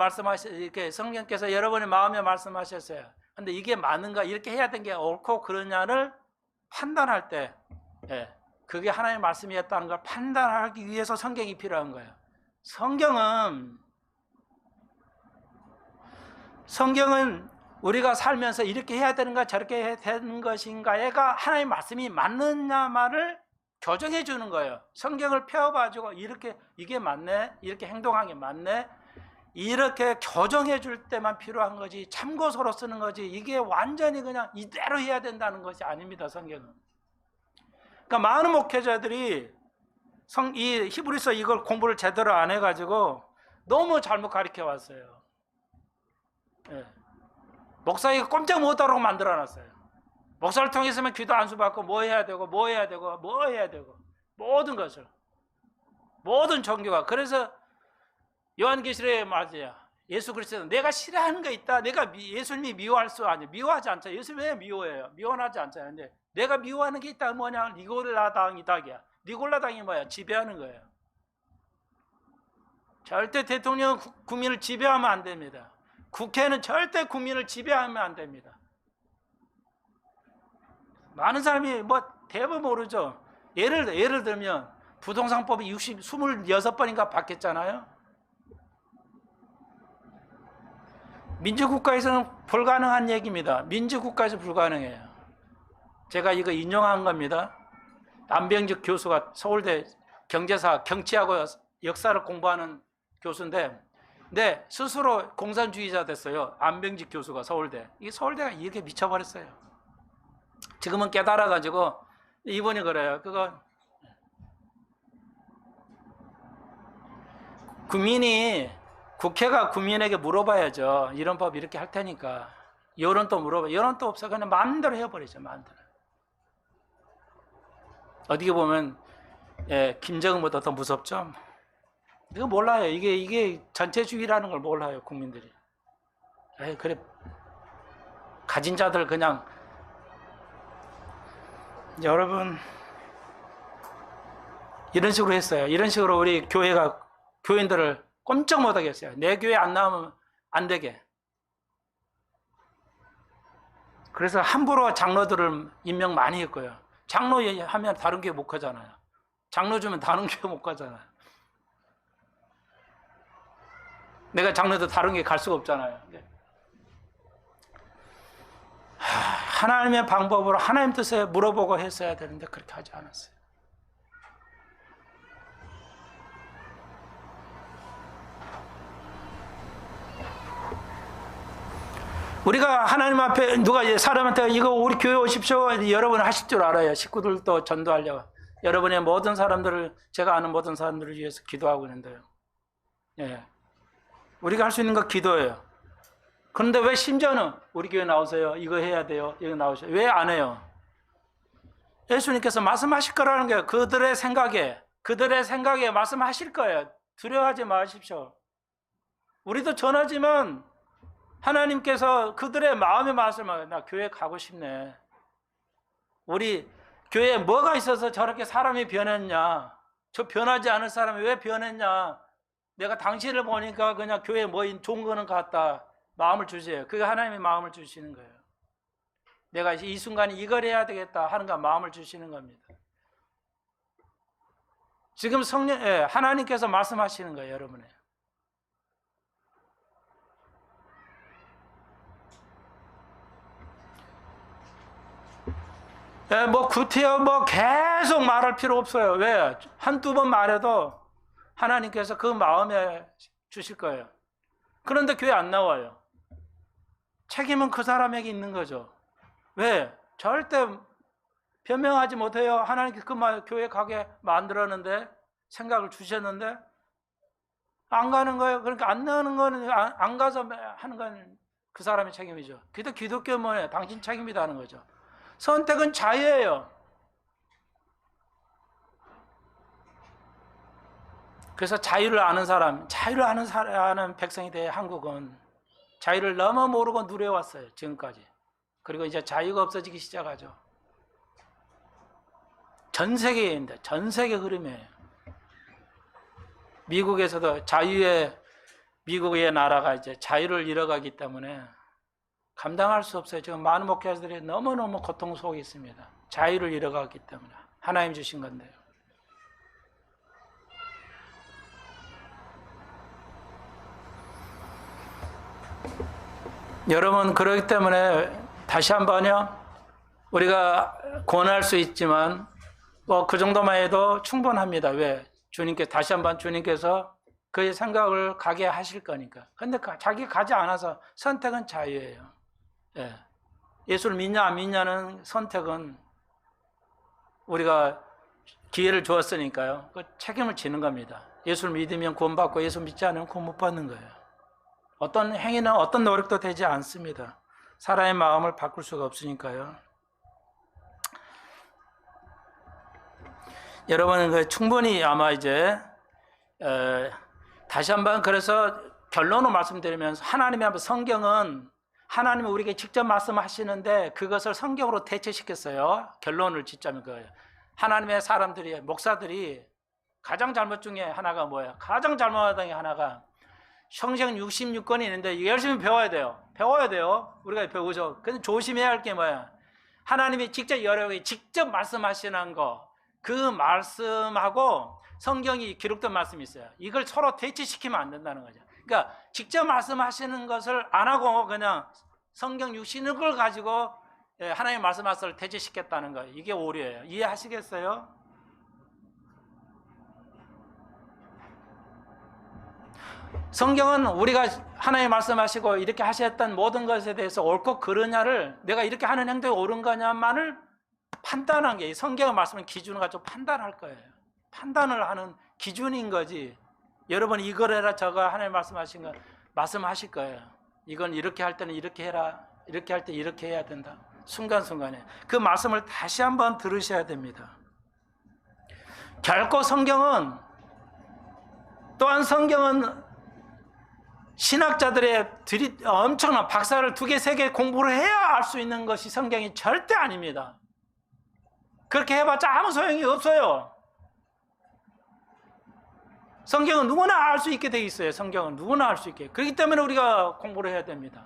이렇게 성경께서 여러분의 마음에 말씀하셨어요. 근데 이게 맞는가? 이렇게 해야 되는 게 옳고 그러냐를 판단할 때, 예, 그게 하나님의 말씀이었다는 걸 판단하기 위해서 성경이 필요한 거예요. 성경은 우리가 살면서 이렇게 해야 되는가 저렇게 해야 되는 것인가가 하나님의 말씀이 맞느냐 말을 교정해 주는 거예요. 성경을 펴가지고 이게 맞네, 이렇게 행동한 게 맞네, 이렇게 교정해 줄 때만 필요한 거지, 참고서로 쓰는 거지, 이게 완전히 그냥 이대로 해야 된다는 것이 아닙니다. 성경은. 그러니까 많은 목회자들이 이 히브리서 이걸 공부를 제대로 안 해가지고 너무 잘못 가르쳐 왔어요. 예. 목사에게 꼼짝 못하라고 만들어놨어요. 목사를 통해서만 기도 안수받고 뭐 해야 되고 모든 것을, 모든 종교가. 그래서 요한계시록에 말이야, 예수 그리스도는 내가 싫어하는 거 있다. 내가 예수님이 미워할 수 아니에요. 미워하지 않죠. 예수님 왜 미워해요? 미워하지 않잖아요. 근데 내가 미워하는 게 있다. 뭐냐? 니골라당이야. 니골라당이 뭐야? 지배하는 거예요. 절대 대통령은 국민을 지배하면 안 됩니다. 국회는 절대 국민을 지배하면 안 됩니다. 많은 사람이 대부분 모르죠. 예를 들면 부동산법이 26번인가 바뀌었잖아요. 민주국가에서는 불가능한 얘기입니다. 민주국가에서 불가능해요. 제가 이거 인용한 겁니다. 안병직 교수가 서울대 경제사, 경치하고 역사를 공부하는 교수인데, 네, 스스로 공산주의자 됐어요. 안병직 교수가 서울대. 이 서울대가 이렇게 미쳐버렸어요. 지금은 깨달아가지고 이분이 그래요. 그거 국회가 국민에게 물어봐야죠. 이런 법 이렇게 할 테니까. 여론도 물어봐. 여론도 없어. 그냥 마음대로 해버리죠. 마음대로. 어떻게 보면 김정은보다 더 무섭죠. 이거 몰라요. 이게 전체주의라는 걸 몰라요. 국민들이. 그래 가진 자들 그냥. 여러분 이런 식으로 했어요. 이런 식으로 우리 교회가 교인들을 꼼짝 못하게 했어요. 내 교회 안 나오면 안 되게. 그래서 함부로 장로들을 임명 많이 했고요. 장로 하면 다른 교회 못 가잖아요. 장로 주면 다른 교회 못 가잖아요. 내가 장로도 다른 교회 갈 수가 없잖아요. 하나님의 방법으로 하나님 뜻에 물어보고 했어야 되는데 그렇게 하지 않았어요. 우리가 하나님 앞에 누가 사람한테 이거 우리 교회 오십시오. 여러분 하실 줄 알아요. 식구들도 전도하려고. 여러분의 모든 사람들을, 제가 아는 모든 사람들을 위해서 기도하고 있는데요. 예. 우리가 할 수 있는 거 기도예요. 그런데 왜 심지어는 우리 교회 나오세요. 이거 해야 돼요. 이거 나오세요. 왜 안 해요? 예수님께서 말씀하실 거라는 게 그들의 생각에 말씀하실 거예요. 두려워하지 마십시오. 우리도 전하지만 하나님께서 그들의 마음의 말씀을, 나 교회 가고 싶네. 우리 교회에 뭐가 있어서 저렇게 사람이 변했냐? 저 변하지 않은 사람이 왜 변했냐? 내가 당신을 보니까 그냥 교회에 뭐 좋은 거는 같다. 마음을 주세요. 그게 하나님의 마음을 주시는 거예요. 내가 이 순간에 이걸 해야 되겠다 하는 거 마음을 주시는 겁니다. 지금 하나님께서 말씀하시는 거예요, 여러분의. 뭐 구태여 뭐 계속 말할 필요 없어요. 왜? 한두 번 말해도 하나님께서 그 마음에 주실 거예요. 그런데 교회 안 나와요. 책임은 그 사람에게 있는 거죠. 왜? 절대 변명하지 못해요. 하나님께서 그 교회 가게 만들었는데, 생각을 주셨는데 안 가는 거예요. 그러니까 안 나오는 거는, 안 가서 하는 건 그 사람의 책임이죠. 그게 기독교 뭐예요? 당신 책임이다 하는 거죠. 선택은 자유예요. 그래서 자유를 아는 백성이 돼. 한국은 자유를 너무 모르고 누려왔어요, 지금까지. 그리고 이제 자유가 없어지기 시작하죠. 전 세계인데, 전 세계 흐름이에요. 미국에서도 미국의 나라가 이제 자유를 잃어가기 때문에 감당할 수 없어요. 지금 많은 목회자들이 너무너무 고통 속에 있습니다. 자유를 잃어가기 때문에. 하나님 주신 건데요. 여러분, 그렇기 때문에 다시 한번요, 우리가 권할 수 있지만 뭐 그 정도만 해도 충분합니다. 왜? 다시 한번 주님께서 그의 생각을 가게 하실 거니까. 근데 자기가 가지 않아서 선택은 자유예요. 예. 예수를 믿냐 안 믿냐는 선택은 우리가 기회를 주었으니까요. 그 책임을 지는 겁니다. 예수를 믿으면 구원받고 예수 믿지 않으면 구원 못 받는 거예요. 어떤 행위나 어떤 노력도 되지 않습니다. 사람의 마음을 바꿀 수가 없으니까요. 여러분은 충분히 아마 이제 다시 한번 그래서 결론을 말씀드리면서 하나님의 성경은 하나님은 우리에게 직접 말씀하시는데 그것을 성경으로 대체시켰어요. 결론을 짓자면 그거예요. 하나님의 사람들이, 목사들이 가장 잘못 중에 하나가 뭐예요? 가장 잘못한 게 하나가 성경 66권이 있는데 열심히 배워야 돼요. 우리가 배우죠. 근데 조심해야 할 게 뭐야? 하나님이 직접 여러분에게 직접 말씀하시는 거, 그 말씀하고 성경이 기록된 말씀이 있어요. 이걸 서로 대치시키면 안 된다는 거죠. 그러니까 직접 말씀하시는 것을 안 하고 그냥 성경 66을 가지고 하나님 말씀하신 것을 대치시켰다는 거예요. 이게 오류예요. 이해하시겠어요? 성경은 우리가 하나님 말씀하시고 이렇게 하셨던 모든 것에 대해서 옳고 그르냐를 내가 이렇게 하는 행동이 옳은 거냐만을 판단한 게 성경의 말씀은 기준을 가지고 판단할 거예요. 판단을 하는 기준인 거지. 여러분 이걸 해라 저거 하나님 말씀하신 거 말씀하실 거예요. 이건 이렇게 할 때는 이렇게 해라. 이렇게 할 때 이렇게 해야 된다. 순간순간에 그 말씀을 다시 한번 들으셔야 됩니다. 결코 성경은 또한 성경은 신학자들의 엄청난 박사를 2개, 3개 공부를 해야 알 수 있는 것이 성경이 절대 아닙니다. 그렇게 해봤자 아무 소용이 없어요. 성경은 누구나 알 수 있게 돼 있어요. 성경은 누구나 알 수 있게. 그렇기 때문에 우리가 공부를 해야 됩니다.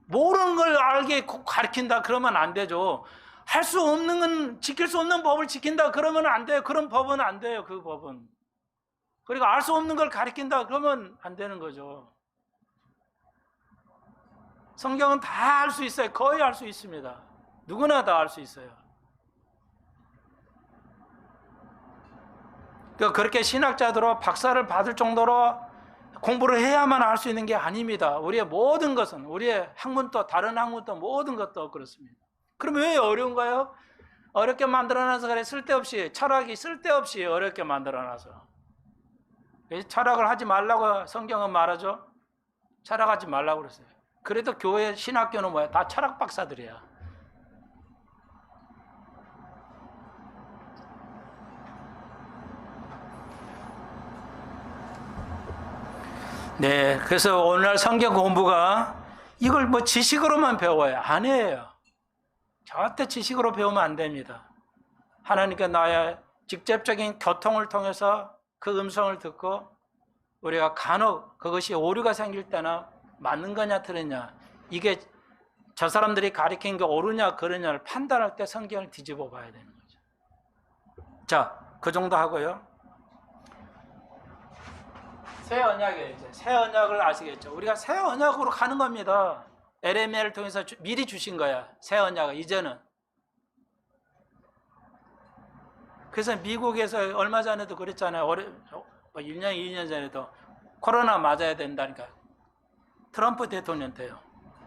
모르는 걸 알게 가르친다 그러면 안 되죠. 할 수 없는 건 지킬 수 없는 법을 지킨다 그러면 안 돼요. 그런 법은 안 돼요. 그 법은. 그리고 알 수 없는 걸 가르친다 그러면 안 되는 거죠. 성경은 다 알 수 있어요. 거의 알 수 있습니다. 누구나 다 알 수 있어요. 그렇게 신학자들로 박사를 받을 정도로 공부를 해야만 알 수 있는 게 아닙니다. 우리의 모든 것은, 우리의 학문도 다른 학문도 모든 것도 그렇습니다. 그럼 왜 어려운가요? 어렵게 만들어놔서 그래. 쓸데없이, 철학이 쓸데없이 어렵게 만들어놔서. 철학을 하지 말라고 성경은 말하죠. 철학하지 말라고 그랬어요. 그래도 교회 신학교는 뭐야? 다 철학 박사들이야. 네, 그래서 오늘 성경 공부가 이걸 뭐 지식으로만 배워요. 아니에요. 절대 지식으로 배우면 안 됩니다. 하나님께 나의 직접적인 교통을 통해서 그 음성을 듣고 우리가 간혹 그것이 오류가 생길 때나 맞는 거냐 틀리냐, 이게 저 사람들이 가르친 게 옳으냐 그르냐를 판단할 때 성경을 뒤집어 봐야 되는 거죠. 자, 그 정도 하고요. 새 언약이에요. 이제 새 언약을 아시겠죠? 우리가 새 언약으로 가는 겁니다. LML을 통해서 미리 주신 거야. 새 언약을 이제는. 그래서 미국에서 얼마 전에도 그랬잖아요. 1년, 2년 전에도 코로나 맞아야 된다니까. 트럼프 대통령 때요.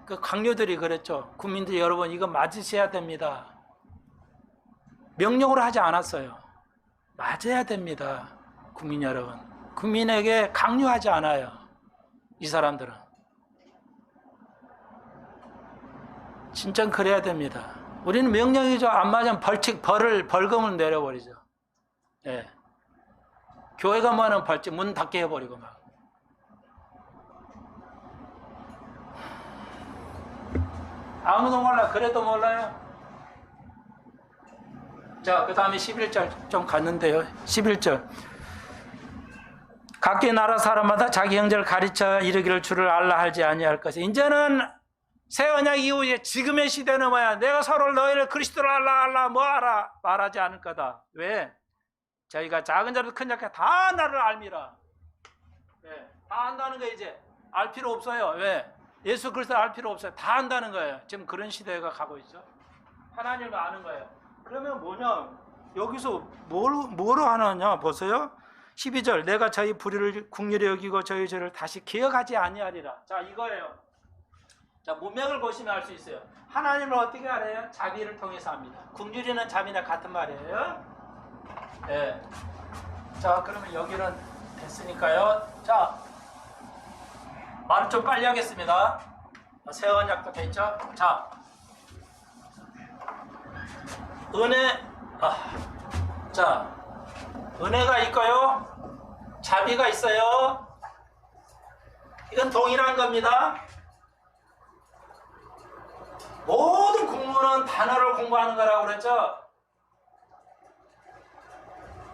그 강요들이 그랬죠. 국민들 여러분 이거 맞으셔야 됩니다. 명령으로 하지 않았어요. 맞아야 됩니다. 국민 여러분. 국민에게 강요하지 않아요. 이 사람들은. 진짜 그래야 됩니다. 우리는 명령이죠. 안 맞으면 벌금을 내려버리죠. 예. 교회가 뭐하는 벌칙, 문 닫게 해버리고 막. 아무도 몰라. 그래도 몰라요. 자, 그 다음에 11절 좀 갔는데요. 11절. 각기 나라 사람마다 자기 형제를 가르쳐 이르기를 주를 알라 하지 아니할 것이. 이제는 새 언약 이후에 지금의 시대는 뭐야? 내가 서로 너희를 그리스도를 알라 뭐 알아 말하지 않을 거다. 왜? 저희가 작은 자도 큰 자가 다 나를 알미라. 네, 다 안다는 거예요. 이제 알 필요 없어요. 왜? 예수 그리스도를 알 필요 없어요. 다 안다는 거예요. 지금 그런 시대가 가고 있죠. 하나님을 아는 거예요. 그러면 뭐냐? 여기서 뭐로 하느냐 보세요. 12절 내가 저희 불의를 국률에 여기고 저희 죄를 다시 기억하지 아니하리라. 자, 이거예요. 자, 문맥을 보시면 알 수 있어요. 하나님을 어떻게 알아요? 자비를 통해서 합니다. 국률이는 자비나 같은 말이에요. 네. 자, 그러면 여기는 됐으니까요. 자, 말을 좀 빨리 하겠습니다. 새 언약도 됐죠? 자, 은혜, 자, 은혜가 있고요. 자비가 있어요. 이건 동일한 겁니다. 모든 공부는 단어를 공부하는 거라고 그랬죠?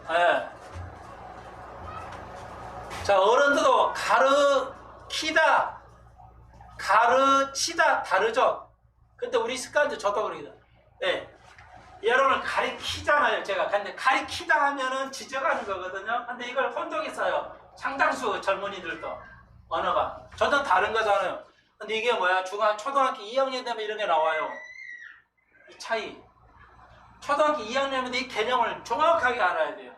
네. 자, 어른들도 가르치다, 다르죠? 근데 우리 습관도 저도 그러거든요. 네. 여러분을 가리키잖아요, 제가. 근데 가리키다 하면은 지적하는 거거든요. 근데 이걸 혼동이 써요. 상당수 젊은이들도. 언어가. 저도 다른 거잖아요. 근데 이게 뭐야? 초등학교 2학년 되면 이런 게 나와요. 이 차이. 초등학교 2학년이면 이 개념을 정확하게 알아야 돼요.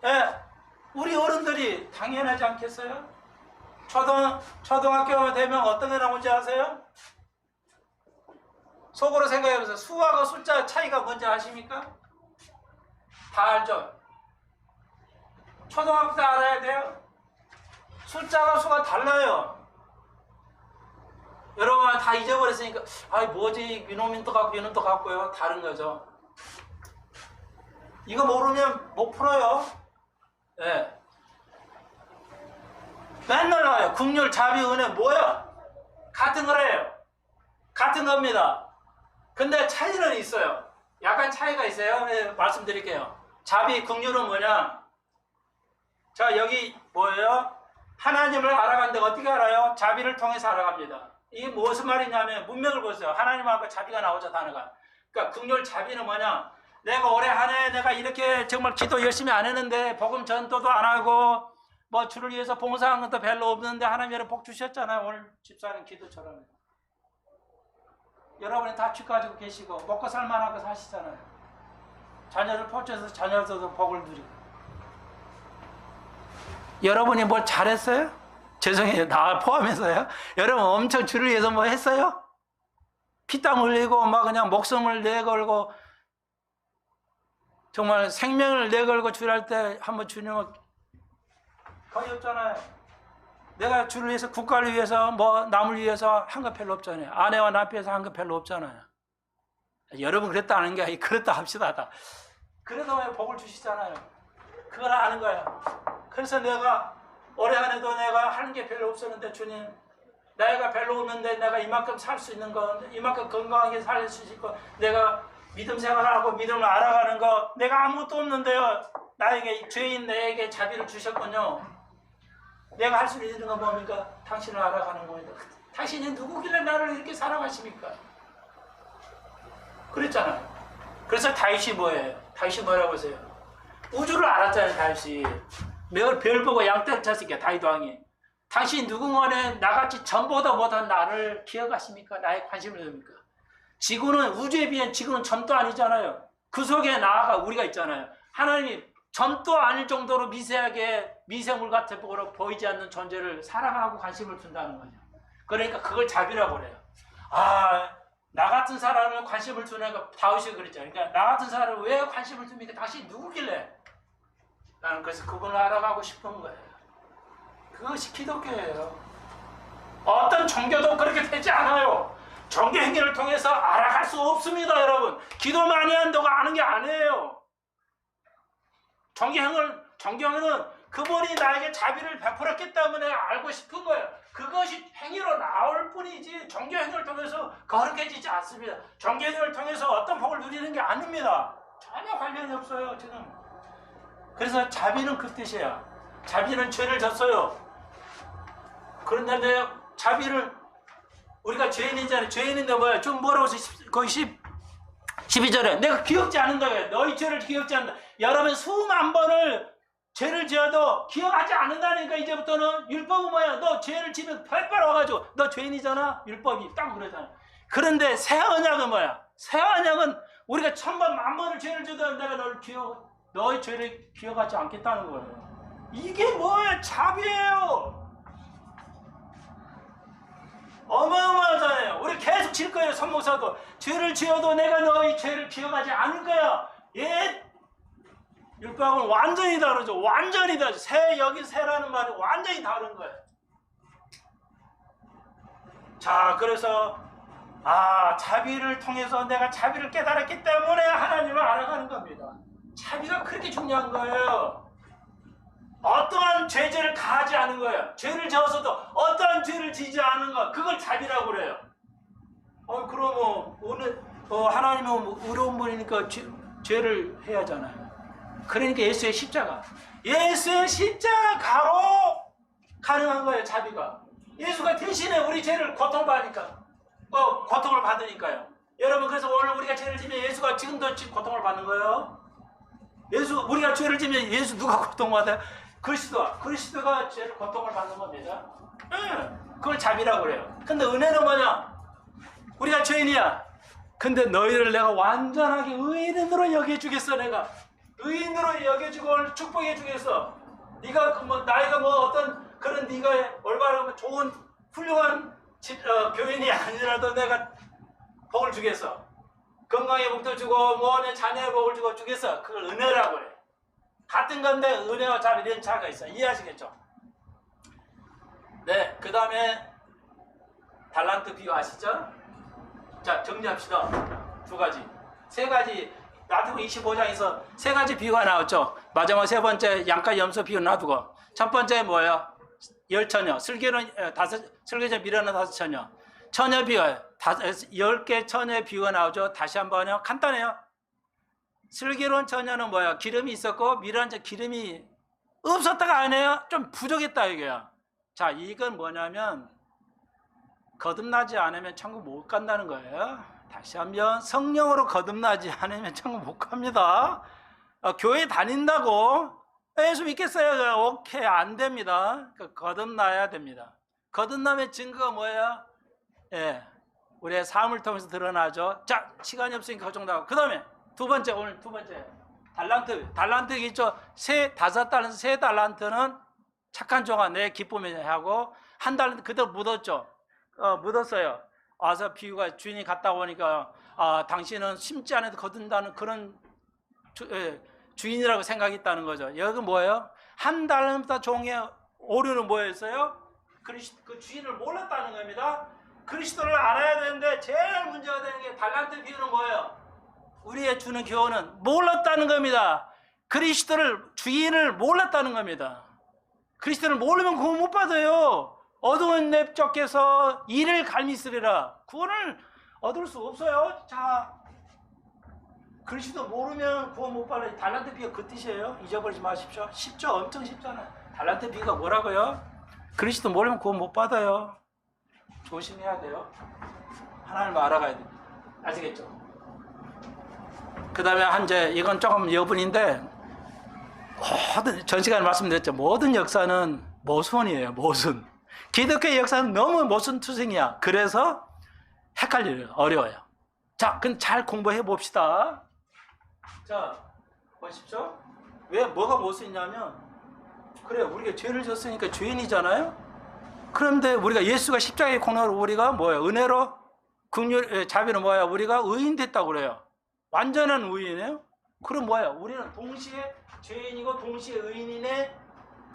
예. 우리 어른들이 당연하지 않겠어요? 초등학교 되면 어떤 게 나온지 아세요? 속으로 생각해보세요. 수하고 숫자 차이가 뭔지 아십니까? 다 알죠? 초등학교 때 알아야 돼요. 숫자가 수가 달라요. 여러분 다 잊어버렸으니까 뭐지 이놈도 같고 이놈도 같고요. 다른 거죠. 이거 모르면 못 풀어요. 네. 맨날 나와요. 국률, 자비, 은혜 뭐야? 같은 거래요. 같은 겁니다. 근데 차이는 있어요. 약간 차이가 있어요. 네, 말씀드릴게요. 자비, 국률은 뭐냐? 자, 여기 뭐예요? 하나님을 알아간다. 어떻게 알아요? 자비를 통해서 알아갑니다. 이게 무슨 말이냐면 문맥을 보세요. 하나님하고 자비가 나오죠, 단어가. 그러니까 국률, 자비는 뭐냐? 내가 올해 한 해 내가 이렇게 정말 기도 열심히 안 했는데 복음 전도도 안 하고 뭐 주를 위해서 봉사한 것도 별로 없는데 하나님 여러분 복 주셨잖아요. 오늘 집사님 기도처럼. 여러분이 다 집 가지고 계시고 먹고 살만하고 사시잖아요. 자녀를 포쳐서 자녀들도 복을 누리고. 여러분이 뭘 잘했어요? 죄송해요. 나 포함해서요. 여러분 엄청 주를 위해서 뭐 했어요? 피땀 흘리고 막 그냥 목숨을 내걸고 정말 생명을 내걸고 주할 때 한번 주님을 거의 없잖아요. 내가 주를 위해서 국가를 위해서 뭐 남을 위해서 한 거 별로 없잖아요. 아내와 남편에서 한 거 별로 없잖아요. 여러분 그랬다는 게 아니고 그랬다 합시다. 다. 그래도 왜 복을 주시잖아요. 그걸 아는 거예요. 그래서 내가 올해 한 해도 내가 하는 게 별로 없었는데 주님 나이가 별로 없는데 내가 이만큼 살 수 있는 거 이만큼 건강하게 살 수 있을 거 내가 믿음 생활하고 믿음을 알아가는 거 내가 아무것도 없는데요. 나에게 죄인 내에게 자비를 주셨군요. 내가 할 수 있는 건 뭡니까? 당신을 알아가는 겁니다. 당신이 누구길래 나를 이렇게 사랑하십니까? 그랬잖아요. 그래서 다윗이 뭐예요? 다윗이 뭐라고 하세요? 우주를 알았잖아요. 다윗이. 매일 별 보고 양떼를 쳤으니까 다윗 왕이. 당신 누군가는 나같이 전보다 못한 나를 기억하십니까? 나의 관심을 줍니까? 지구는 우주에 비해 지구는 점도 아니잖아요. 그 속에 나아가 우리가 있잖아요. 하나님이 점도 아닐 정도로 미세하게 미생물 같은 보고 보이지 않는 존재를 사랑하고 관심을 둔다는 거죠. 그러니까 그걸 자비라고 그래요. 나 같은 사람을 관심을 주는 거 다윗이 그랬죠. 그러니까 나 같은 사람을 왜 관심을 줍니까? 당신이 누구길래? 나는 그래서 그분을 알아가고 싶은 거예요. 그것이 기독교예요. 어떤 종교도 그렇게 되지 않아요. 종교 행위를 통해서 알아갈 수 없습니다, 여러분. 기도 많이 한다고 아는 게 아니에요. 종교행위는 그분이 나에게 자비를 베풀었기 때문에 알고 싶은 거예요. 그것이 행위로 나올 뿐이지 종교행위를 통해서 거룩해지지 않습니다. 종교행위를 통해서 어떤 복을 누리는 게 아닙니다. 전혀 관련이 없어요, 지금. 그래서 자비는 그 뜻이에요. 자비는 죄를 졌어요. 그런데 자비를 우리가 죄인이잖아요. 죄인인데 뭐야? 좀 뭐라고 해서 거의 12절에 내가 기억지 않은 거예요. 너희 죄를 기억지 않는다. 여러분 수만 번을 죄를 지어도 기억하지 않는다니까. 이제부터는 율법은 뭐야? 너 죄를 지면 빨빨 와가지고 너 죄인이잖아. 율법이 딱 그러잖아. 그런데 새 언약은 뭐야? 새 언약은 우리가 1000번 10,000번을 죄를 지어도 내가 너의 죄를 기억하지 않겠다는 거예요. 이게 뭐예요? 자비예요. 어마어마하잖아요. 우리 계속 질 거예요. 선목사도 죄를 지어도 내가 너의 죄를 기억하지 않을 거야. 예? 율법은 완전히 다르죠. 완전히 다르죠. 여기 새라는 말이 완전히 다른 거예요. 자, 그래서 자비를 통해서 내가 자비를 깨달았기 때문에 하나님을 알아가는 겁니다. 자비가 그렇게 중요한 거예요. 어떠한 죄를 가하지 않은 거예요. 죄를 지어서도 어떠한 죄를 지지 않은 것, 그걸 자비라고 그래요. 그러면 오늘 하나님은 의로운 분이니까 죄를 해야 하잖아요. 그러니까 예수의 십자가로 가능한 거예요. 자비가. 예수가 대신에 우리 죄를 고통받으니까, 고통을 받으니까요. 여러분, 그래서 오늘 우리가 죄를 지면 예수가 지금도 고통을 받는 거예요. 우리가 죄를 지면 예수 누가 고통받아요? 그리스도가 죄를 고통을 받는 겁니다. 그걸 자비라고 그래요. 근데 은혜는 뭐냐? 우리가 죄인이야. 근데 너희를 내가 완전하게 의인으로 여겨주겠어. 내가 의인으로 여겨주고 축복해 주겠어. 네가 나이가 어떤 그런 네가 올바르면 좋은 훌륭한 교인이 아니라도 내가 복을 주겠어. 건강의 복도 주고 뭐 자녀의 복을 주고 주겠어. 그걸 은혜라고 그래. 같은 건데 은혜와 잘 이런 차이가 있어. 이해하시겠죠? 네, 그 다음에 달란트 비유 아시죠? 자, 정리합시다. 두 가지. 세 가지. 마태복음 25장에서 세 가지 비유가 나왔죠. 마지막 세 번째 양가 염소 비유 놔두고. 첫 번째 뭐예요? 10처녀. 슬기로는 미련한 5처녀. 처녀 비유. 10개 처녀의 비유가 나오죠. 다시 한번요. 간단해요. 슬기로운 처녀는 뭐야? 기름이 있었고 미련한 자 기름이 없었다가 아니에요. 좀 부족했다 이거야. 자, 이건 뭐냐면 거듭나지 않으면 천국 못 간다는 거예요. 다시 한번 성령으로 거듭나지 않으면 천국 못 갑니다. 교회 다닌다고 예수 믿겠어요? 오케이, 안 됩니다. 거듭나야 됩니다. 거듭남의 증거가 뭐예요? 예, 우리의 삶을 통해서 드러나죠. 자, 시간이 없으니까 걱정 나고. 그 다음에 오늘 두 번째 달란트 있죠. 5달란트, 3달란트는 착한 종아 내 기쁨에 하고, 1달란트 그대로 묻었죠. 묻었어요. 와서 비유가 주인이 갔다 오니까 당신은 심지 않아도 거둔다는 그런 주인이라고 생각했다는 거죠. 여기 뭐예요? 1달란트 종의 오류는 뭐였어요? 그 주인을 몰랐다는 겁니다. 그리스도를 알아야 되는데 제일 문제가 되는 게 달란트 비유는 뭐예요? 우리의 주는 교훈은 몰랐다는 겁니다. 그리스도를 주인을 몰랐다는 겁니다. 그리스도를 모르면 구원 못 받아요. 어두운 내 쫓겨서 이를 갈미쓰리라. 구원을 얻을 수 없어요. 자, 그리스도 모르면 구원 못 받아요. 달란트 비유가 그 뜻이에요. 잊어버리지 마십시오. 쉽죠? 엄청 쉽잖아요. 달란트 비유가 뭐라고요? 그리스도 모르면 구원 못 받아요. 조심해야 돼요. 하나님을 알아가야 돼요. 아시겠죠? 그 다음에 이건 조금 여분인데, 전 시간에 말씀드렸죠. 모든 역사는 모순이에요. 모순. 기독교의 역사는 너무 모순투성이야. 그래서 헷갈려요. 어려워요. 자, 그럼 잘 공부해 봅시다. 자, 보십시오. 뭐가 모순이냐면, 그래, 우리가 죄를 졌으니까 죄인이잖아요. 그런데 우리가 예수가 십자가의 공로로 우리가 뭐예요? 은혜로 자비는 뭐야? 우리가 의인 됐다고 그래요. 완전한 의인이에요? 그럼 뭐야? 우리는 동시에 죄인이고 동시에 의인이네.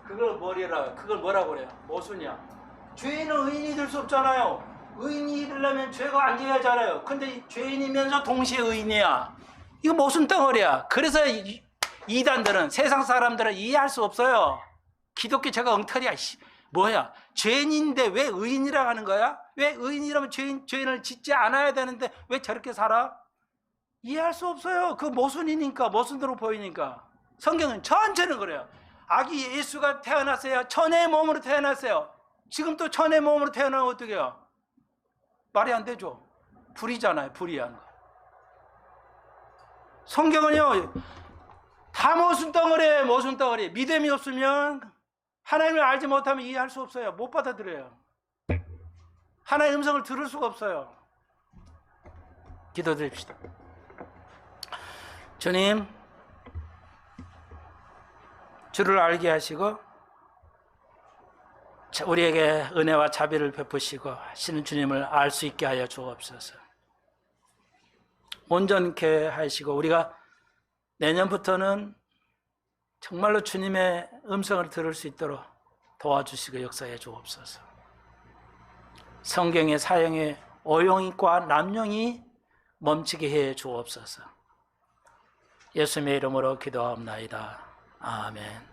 그걸 뭐라고 그래요? 모순이야. 죄인은 의인이 될 수 없잖아요. 의인이 되려면 죄가 안 지어야 하잖아요. 근데 죄인이면서 동시에 의인이야. 이거 모순 덩어리야. 그래서 이단들은, 세상 사람들은 이해할 수 없어요. 기독교 저거 엉터리야. 뭐야? 죄인인데 왜 의인이라고 하는 거야? 왜 의인이라면 죄인을 짓지 않아야 되는데 왜 저렇게 살아? 이해할 수 없어요. 그 모순이니까, 모순으로 보이니까. 성경은 전체는 그래요. 아기 예수가 태어났어요. 천의 몸으로 태어났어요. 지금 또 천의 몸으로 태어나면 어떻게 해요? 말이 안 되죠. 불이잖아요. 불이한 거. 성경은요, 다 모순덩어리예요. 모순덩어리. 믿음이 없으면, 하나님을 알지 못하면 이해할 수 없어요. 못 받아들여요. 하나님의 음성을 들을 수가 없어요. 기도드립시다. 주님, 주를 알게 하시고 우리에게 은혜와 자비를 베푸시고 하시는 주님을 알 수 있게 하여 주옵소서. 온전케 하시고 우리가 내년부터는 정말로 주님의 음성을 들을 수 있도록 도와주시고 역사해 주옵소서. 성경의 사용의 오용과 남용이 멈추게 해 주옵소서. 예수님의 이름으로 기도하옵나이다. 아멘.